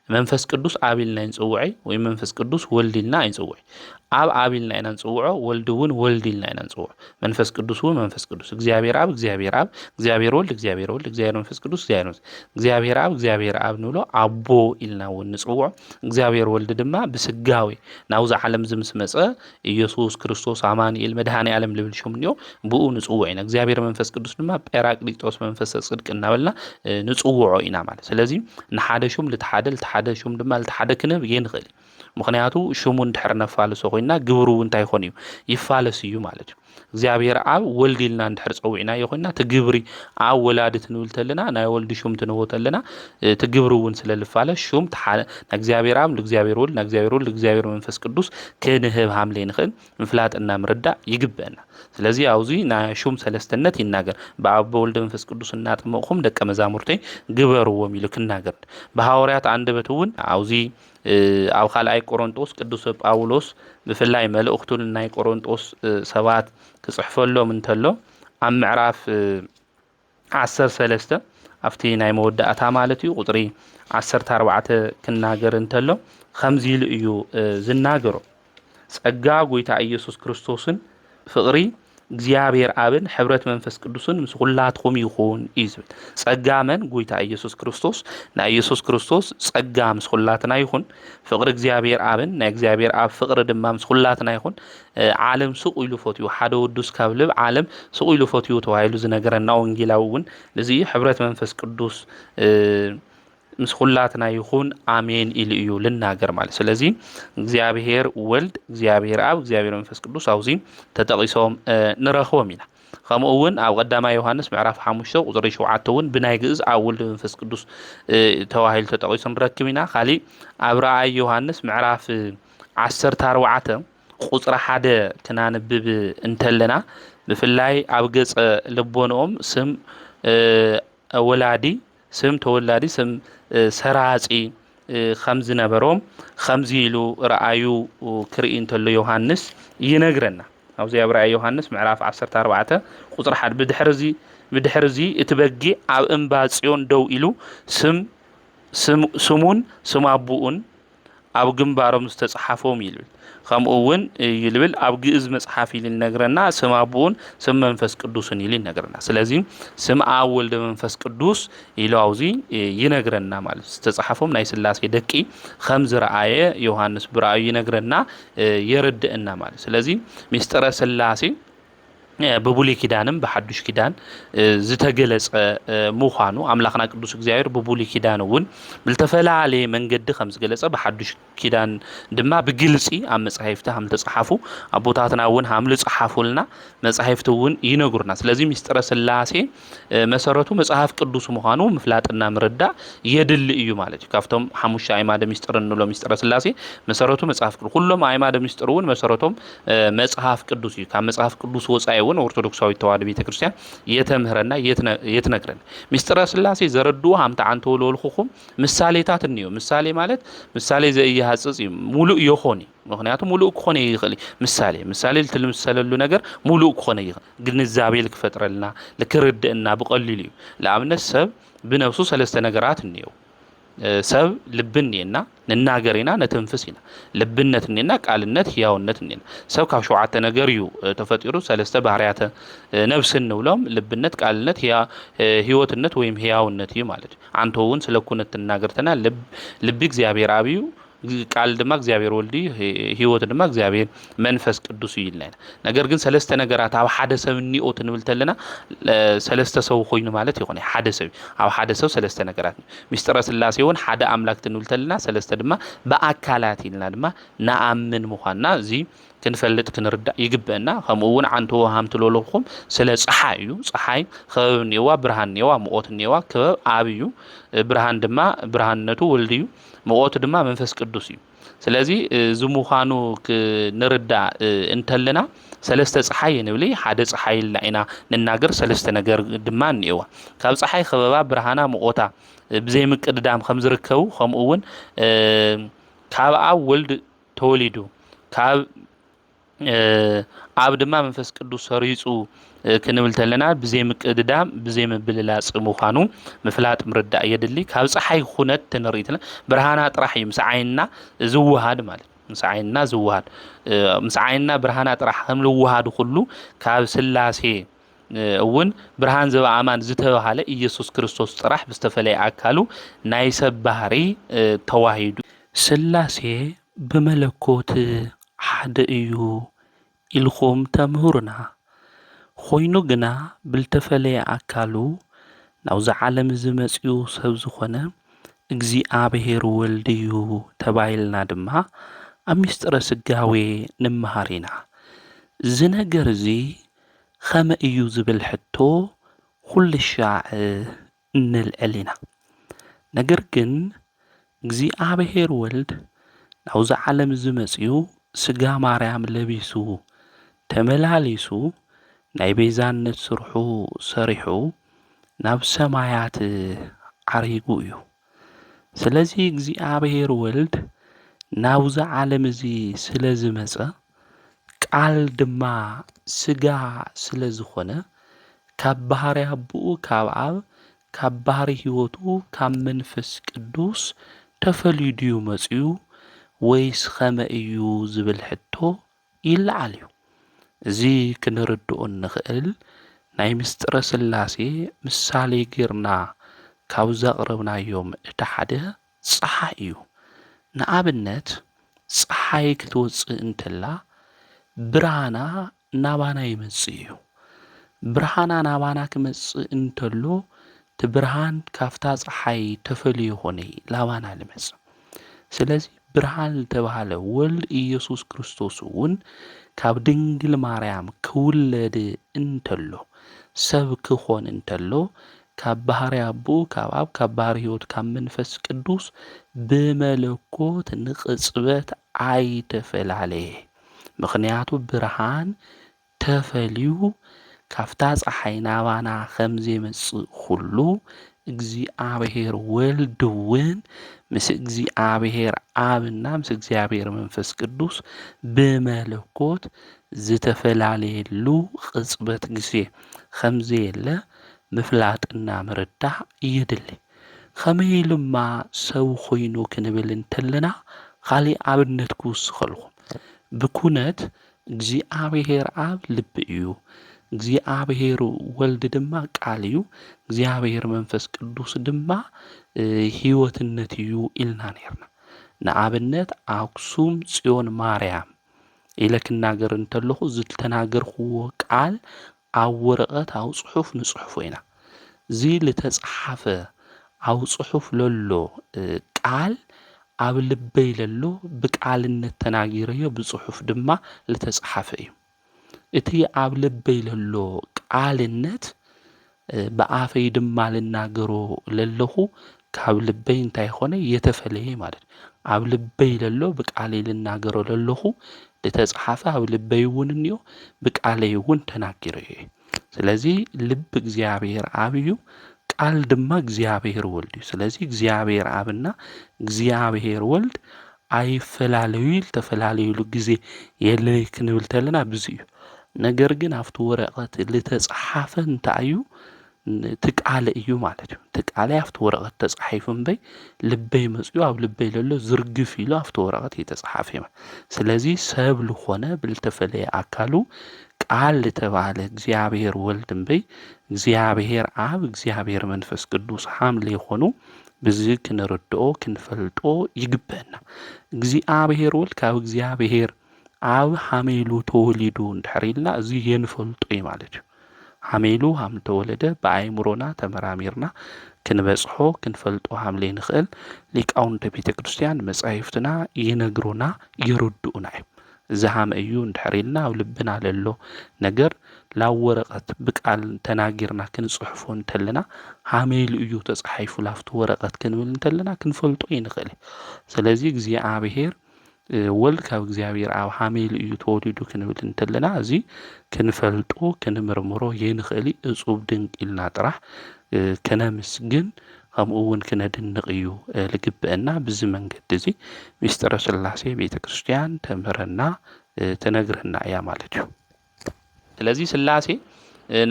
S1: መንፈስ ቅዱስ አብ ኢልና ይንጽውዕ ወይ መንፈስ ቅዱስ ወልድ ኢልና ይንጽውዕ አብ ኢልና ይንጽውዕ ወልድ እውን ወልድ ኢልና ይንጽውዕ መንፈስ ቅዱስ እውን መንፈስ ቅዱስ እግዚአብሔር አብ እግዚአብሔር ወልድ እግዚአብሔር መንፈስ ቅዱስ እግዚአብሔር አብ ንብሎ አቦ ኢልና እውን ንጽውዕ እግዚአብሔር ወልድ ድማ ብስጋዊ ናውዛ ዓለም ዝምስመጸ ኢየሱስ ክርስቶስ አማኑኤል መድኃኔ ዓለም ልብል ሹም ንዮ ብኡ ንጽውዕ ኢና እግዚአብሔር መንፈስ ቅዱስ ድማ ጰራቅሊጦስ መንፈስ ጽድቅ እናበልና ንጽውዖ ኢና ማለት ስለዚ ንሓደ ሹም ልተሓደ ሹም ድማ ልተሓደ ክንብ ይንኽእል ምክንያቱ ሹሙ እንድሕር ነፋልሶ ኮይኑ ኮይና ግብሩ እንታይ ይኾን እዩ ይፋለስ እዩ ማለት እዩ እግዚአብሔር አብ ወልዲልና እንድሕር ፀዊዕና ይኾንና ትግብሪ አብ ወላዲት ንብል ተለና ናይ ወልዲ ሹም ትንቦ ተለና ትግብሪ እውን ስለልፋለስ ሹም እግዚአብሔር አብ እግዚአብሔር ወልድ እግዚአብሔር ወልድ እግዚአብሔር መንፈስ ቅዱስ ክንህብ ሃምለ ንኽእል ምፍላጥና ምርዳእ ይግበአና ስለዚ አውዚ ናይ ሹም ሰለስተነት ይናገር በአብ በወልድ መንፈስ ቅዱስ እናጥመቕኩም ደቀ መዛሙርተይ ግበርዎም ኢሉ ክናገር በሐዋርያት አንደበት እውን አውዚ ኣብ ካልኣይ ቆሮንጦስ ቅዱስ ጳውሎስ ብፍላይ መልእኽቱን ናይ ቆሮንጦስ ሰባት ክጽሕፈሎም እንተሎ ኣብ ምዕራፍ 13 ኣብቲ ናይ መወዳእታ ማለት እዩ ቁጥሪ 14 ክናገር እንተሎ ከምዚ ኢሉ እዩ ዝናገሮ ጸጋ ጎይታ ኢየሱስ ክርስቶስን ፍቕሪ እግዚአብሔር አብን ሕብረት መንፈስ ቅዱስን ምስ ሁላትኩም ይኹን ይዝብል ጸጋ መን ጎይታ ኢየሱስ ክርስቶስ ናይ ኢየሱስ ክርስቶስ ጸጋ ምስ ሁላትና ይኹን ፍቕሪ እግዚአብሔር አብን ናይ እግዚአብሔር አብ ፍቕሪ ድማ ምስ ሁላትና ይኹን ዓለም ስቕ ኢሉ ፈትዩ ሓደ ወዱስ ካብ ልብ ዓለም ስቕ ኢሉ ፈትዩ ተባሂሉ ዝነገረና ወንጌላዊ እውን ለዚ ሕብረት መንፈስ ቅዱስ ምስ ሁላትና ይኹን አሜን ኢሉ እዩ ልናገር ማለት ስለዚ እግዚአብሔር ወልድ እግዚአብሔር አብ እግዚአብሔር መንፈስ ቅዱስ አውዚ ተጠቂሶም ንረኽቦም ኢና ከምኡ እውን ኣብ ቀዳማይ ዮሐንስ ምዕራፍ 5 ቁጥሪ 7 እውን ብናይ ግዕዝ ኣብ ወልድ መንፈስ ቅዱስ ተዋሂሉ ተጠቂሶ ንረክብ ኢና ካሊ ኣብ ራእይ ዮሐንስ ምዕራፍ 14 ቁጥሪ 1 ክናንብብ እንተለና ብፍላይ ኣብ ገጽ ልቦኖም ስም ወላዲ ስም ተወላዲ ስም ሰራጺ ከምዝ ነበሮም ከምዚ ኢሉ ረአዩ ክርኢ እንተሎ ዮሐንስ ይነግረና ኣብዚ ኣብ ራእይ ዮሐንስ ምዕራፍ 14 ቁጥሪ 1 ብድሕርዚ እትበጊ ኣብ እምባ ጽዮን ደው ኢሉ ስሙን ስም አቡኡን ኣብ ግንባሮም ዝተጻሓፎም ይብል ከምኡ እውን ይልብል ኣብ ግዕዝ መጽሓፍ ኢሉ ነገረና ስም አቡኡን ስም መንፈስ ቅዱስን ኢሉ ነገረና ስለዚ ስም አብ ወልድ መንፈስ ቅዱስ ኢሉ አውዚ ይነግረና ማለት ዝተጻሓፎም ናይ ስላሴ ደቂ ከም ዝረአየ ዮሐንስ ብራእዩ ይነግረና የረድእና ማለት ስለዚ ሚስጥረ ስላሴ በቡልይ ኪዳንም በሐዱሽ ኪዳን ዝተገለጸ ምዃኑ አምላኽና ቅዱስ እግዚአብሔር በቡልይ ኪዳን እውን ብልተፈላለየ መንገዲ ከም ዝገለጸ በሐዱሽ ኪዳን ድማ ብግልጺ ኣብ መጻሕፍቲ ከም ተጻሓፉ ኣቦታትና እውን ከም ዝጻሓፉልና መጻሕፍቲ እውን ይነግሩና ስለዚ ሚስጥረ ስላሴ መሰረቱ መጽሐፍ ቅዱስ ምዃኑ ምፍላጥና ምርዳእ የድሊ እዩ ማለት እዩ ካብቶም ሓሙሽተ ኣዕማደ ሚስጥር እንብሎ ሚስጥረ ስላሴ መሰረቱ መጽሐፍ ቅዱስ ኩሎም ኣዕማደ ሚስጥር እውን መሰረቶም መጽሐፍ ቅዱስ እዩ ካብ መጽሐፍ ቅዱስ ወጻኢ እውን ኦርቶዶክሳዊት ተዋህዶ ቤተክርስቲያን የተምህረና የትነግረና ሚስጥረ ስላሴ ዘረድኡ ሃምታ አንተ ወልኹም ምሳሌታት እንዩ ምሳሌ ማለት ምሳሌ ዘእያሐጽጽ ሙሉእ ይኾን ምክንያቱም ሙሉእ ክኾነ ይኽእል ምሳሌ ልትልምሰለሉ ነገር ሙሉእ ክኾነ ይኽእል ግንዛቤ ልክፈጥረልና ልክርድእና ብቀሊሉ እዩ ለአብነት ሰብ ብነፍሱ ሰለስተ ነገራት እንዩ ሰብ ልብኔና ንናገሪና ነተንፍሲና ልብነት እኔና ቃልነት ህያውነት እኔና ሰብ ካብ ሸውዓተ ነገር እዩ ተፈጢሩ ሰለስተ ባህሪያተ ነፍስ እንብሎም ልብነት ቃልነት ህይወትነት ወይም ህያውነት እዩ ማለት አንተውን ስለኩነት ተናገርተና ልብ እግዚአብሔር አብዩ ቃል ድማ እግዚአብሔር ወልዲ ህይወት ድማ እግዚአብሔር መንፈስ ቅዱስ ይልና ነገር ግን ሰለስተ ነገራት ኣብ ሓደ ሰብ ንኦት ንብል ተለና ሰለስተ ሰው ኮይኑ ማለት ይኾነ ሓደ ሰብ ኣብ ሓደ ሰብ ሰለስተ ነገራት ሚስጥረ ስላሴ እውን ሓደ አምላክ ንብል ተለና ሰለስተ ድማ በአካላት ይልና ድማ ነአምን ምዃንና እዚ ክንፈልጥ ክንርዳእ ይግበአና ከምኡ እውን አንተ ወሃም ትለለኹም ስለ ፀሓይ እዩ ፀሓይ ከበብ ኔዋ ብርሃን ኔዋ ሙቆት ኔዋ ከበብ አብ እዩ ብርሃን ድማ ብርሃንነቱ ወልድ እዩ ሙቆት ድማ መንፈስ ቅዱስ እዩ ስለዚ ዝሙኻኑ ክንርዳእ እንተለና ሰለስተ ፀሓይ ንብሊ ሓደ ፀሓይ ኢልና ንናገር ሰለስተ ነገር ድማ ኔዋ ካብ ፀሓይ ከበባ ብርሃና ሙቆታ ብዘይ ምቅድዳም ከም ዝርከቡ ከምኡ እውን ካብ አብ ወልድ ተወሊዱ ካብ ኣብ ድማ መንፈስ ቅዱስ ሰሪጹ ክንብል ተለና ብዘይ ምቅድዳም ብዘይ ምብልላጽ ምዃኑ ምፍላጥ ምርዳእ የድሊ ካብ ፀሓይ ኩነት ትንሪትና ብርሃና ጥራሕ እዩ ምስዓይንና ዝውሃድ ማለት ምስዓይንና ዝውሃድ ምስዓይንና ብርሃና ጥራሕ ከም ዝውሃድ ሁሉ ካብ ስላሴ እውን ብርሃን ዘበአማን ዝተባሃለ ኢየሱስ ክርስቶስ ጥራሕ ብዝተፈለየ አካሉ ናይ ሰብ ባህሪ ተዋሂዱ ስላሴ በመለኮት ሓደ እዩ ኢልኹም ተምህሩና ኮይኑ ግና ብልተፈለየ አካሉ ናብዚ ዓለም ዝመጽኡ ሰብ ዝኾነ እግዚአብሔር ወልድ እዩ ተባሂልና ድማ ኣብ ምስጢረ ስጋዌ ንምሃር ኢና እዚ ነገር እዚ ከመይ እዩ ዝብል ሕቶ ኩሉ ሻዕ እንልዕል ኢና ነገር ግን እግዚኣብሔር ወልድ ናብዚ ዓለም ዝመጽኡ ስጋ ማርያም ለቢሱ ተመላሊሱ ናይ ቤዛነት ስርሑ ሰሪሑ ናብ ሰማያት ዓሪጉ እዩ ስለዚ እግዚኣብሔር ወልድ ናብዚ ዓለም እዚ ስለ ዝመጸ ቃል ድማ ስጋ ስለ ዝኾነ ካብ ባህሪ ኣቦኡ ካብ ኣብ ካብ ባህሪ ሕይወቱ ካብ መንፈስ ቅዱስ ተፈልዩ ድዩ መጽኡ ወይስ ከመይ እዩ ዝብል ሕቶ ይለዓል እዩ እዚ ክንርድኦ ንኽእል ናይ ምስጢረ ሥላሴ ምሳሌ ጌርና ካብ ዘቕረብናዮም እቲ ሓደ ፀሓይ እዩ ንኣብነት ፀሓይ ክትወፅእ እንተላ ብርሃና ናባና ይመጽእ እዩ ብርሃና ናባና ክመጽእ እንተሎ እቲ ብርሃን ካፍታ ፀሓይ ተፈልዩ ኾነ ላባና ልመጽእ ስለዚ ብርሃን ዝተባሃለ ወልድ ኢየሱስ ክርስቶስ እውን ካብ ድንግል ማርያም ክውለድ እንተሎ ሰብ ክኾን እንተሎ ካብ ባህሪ ኣቦኡ ካብ ኣብ ካብ ባህሪ ሕይወት ካብ መንፈስ ቅዱስ ብመለኮት ንቕጽበት ኣይተፈላለየ ምኽንያቱ ብርሃን ተፈልዩ ካፍታ ፀሓይ ናባና ከም ዘይመጽእ ኩሉ እግዚኣብሔር ወልድ እውን ምስ እግዚኣብሔር ኣብና ምስ እግዚኣብሔር መንፈስ ቅዱስ ብመለኮት ዝተፈላለየሉ ቅጽበት ግዜ ከም ዘየለ ምፍላጥና ምርዳእ የድሊ ከመይ ኢሉማ ሰብ ኮይኑ ክንብል እንተለና ካሊእ ኣብነት ክውስኸልኩም ብኩነት እግዚኣብሔር ኣብ ልቢ እዩ እግዚኣብሔር ወልድ ድማ ቃል እዩ እግዚኣብሔር መንፈስ ቅዱስ ድማ ሕይወትነት እዩ ኢልና ነርና ንኣብነት ኣክሱም ጽዮን ማርያም ኢለ ክናገር እንተለኹ ዝተናገርኽዎ ቃል ኣብ ወረቐት ኣብ ጽሑፍ ንጽሑፍ ኢና እዚ ዝተጻሓፈ ኣብ ጽሑፍ ለሎ ቃል ኣብ ልበይ ለሎ ብቃልነት ተናጊረዮ ብጽሑፍ ድማ ዝተጻሓፈ እዩ እቲ ኣብ ልበይ ለሎ ቃልነት ብኣፈይ ድማ ልናገሮ ለለኹ ካብ ልበይ እንታይ ኾነ የተፈለየ ማለት ኣብ ልበይ ለሎ ብቃለይ ልናገሮ ለለኹ ዝተጻሓፈ ኣብ ልበይ እውን እንዮ ብቃለይ እውን ተናጊረዮ ስለዚ ልብ እግዚኣብሔር ኣብ እዩ ቃል ድማ እግዚኣብሔር ወልድ እዩ ስለዚ እግዚኣብሔር ኣብና እግዚኣብሔር ወልድ ኣይፈላለዩ ተፈላለዩሉ ግዜ የለይ ክንብል ተለና ብዙ እዩ ነገር ግን ኣብቲ ወረቐት ዝተጻሓፈ እንታይ እዩ ትቃለ እዩ ማለት እዩ ትቃለ ኣብቲ ወረቐት ተጻሒፉ እምበይ ልበይ መጽኡ ኣብ ልበይ ለሎ ዝርግፍ ኢሉ ኣብቲ ወረቐት የተጻሓፈ እዩ ስለዚ ሰብ ልኾነ ብልተፈለየ ኣካሉ ቃል ዝተባሃለ እግዚኣብሔር ወልድ እምበይ እግዚኣብሔር ኣብ እግዚኣብሔር መንፈስ ቅዱስ ሓምለ ይኾኑ ብዚ ክንርድኦ ክንፈልጦ ይግበአና እግዚኣብሔር ወልድ ካብ እግዚኣብሔር ኣብ ሓሜሉ ተወሊዱ እንድሕሪልና እዚ የንፈልጦ እዩ ማለት እዩ ሓሜሉ ሃም ተወለደ ብኣይምሮና ተመራሚርና ክንበጽሖ ክንፈልጦ ሃምለ ንኽእል ሊቃውንተ ቤተ ክርስቲያን መጻሕፍትና ይነግሩና ይርድኡና እዩ ዝሃመ እዩ እንድሕሪልና ኣብ ልብና ለሎ ነገር ላብ ወረቐት ብቃል ተናጊርና ክንጽሕፎ እንተለና ሃሜሉ እዩ ተጻሒፉ ላፍቲ ወረቐት ክንብል እንተለና ክንፈልጦ ይንኽእል ስለዚ እግዚኣብሔር ወልድ ካብ እግዚኣብሔር ኣብ ሃሜሉ እዩ ተወሊዱ ክንብል እንተለና እዚ ክንፈልጦ ክንምርምሮ ይንኽእል እጹብ ድንቅ ኢልና ጥራሕ ከነምስግን ከምኡ እውን ክነድንቕ እዩ ልግብአና ብዚ መንገዲ እዚ ምስጢረ ሥላሴ ቤተ ክርስቲያን ተምህረና ተነግረና እያ ማለት እዩ ስለዚ ሥላሴ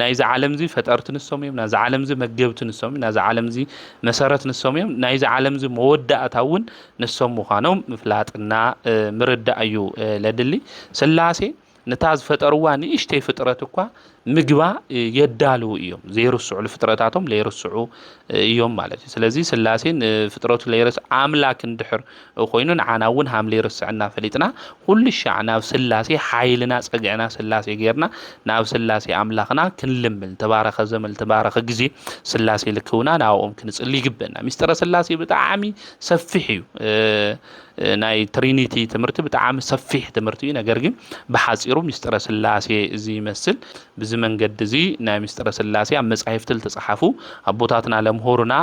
S1: ናይዚ ዓለም እዚ ፈጠርቲ ንሶም እዮም ናይዚ ዓለም እዚ መገብቲ ንሶም ናይዚ ዓለም እዚ መሰረት ንሶም እዮም ናይዚ ዓለም እዚ መወዳእታ እውን ንሶም ምዃኖም ምፍላጥና ምርዳእ እዩ ለድሊ ሥላሴ ነታ ዝፈጠርዋ ንእሽተይ ፍጥረት እኳ ምግባ የዳልው እዮም ዘይርስዑ ፍጥረታቶም ለይርስዑ እዮም ማለት እዩ ስለዚ ስላሴን ፍጥረቱ ለይርስ አምላክ እንድሕር ኮይኑ ንዓና እውን ሃም ለይርስዕና ፈሊጥና ኩሉ ሻዕ ናብ ስላሴ ሓይልና ፀግዕና ስላሴ ጌርና ናብ ስላሴ አምላኽና ክንልምል ተባረኸ ዘመል ተባረኸ ግዜ ስላሴ ልክውና ናብኦም ክንጽሊ ይግበና ሚስጥረ ስላሴ ብጣዕሚ ሰፊሕ እዩ ናይ ትሪኒቲ ትምህርቲ ብጣዕሚ ሰፊሕ ትምህርቲ እዩ ነገር ግን ብሓፂሩ ሚስጥረ ስላሴ እዚ ይመስል ብዚ መንገዲ እዚ ናይ ሚስጥረ ስላሴ ኣብ መጻሕፍቲ ተጻሓፉ ኣቦታትና ለምሆሩና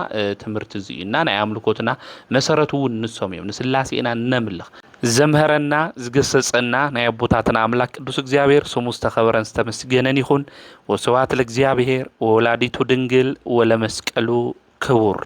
S1: ትምህርቲ እዚ እና ናይ አምልኮትና መሰረቱ ንሶም እዮም ንስላሴ ኢና ነምልኽ ዘምሃረና ዝገሰጸና ናይ አቦታትና አምላክ ቅዱስ እግዚአብሔር ስሙ ዝተኸበረን ዝተመስገነን ይኹን ወስብሐት ለእግዚአብሔር ወወላዲቱ ድንግል ወለመስቀሉ ክቡር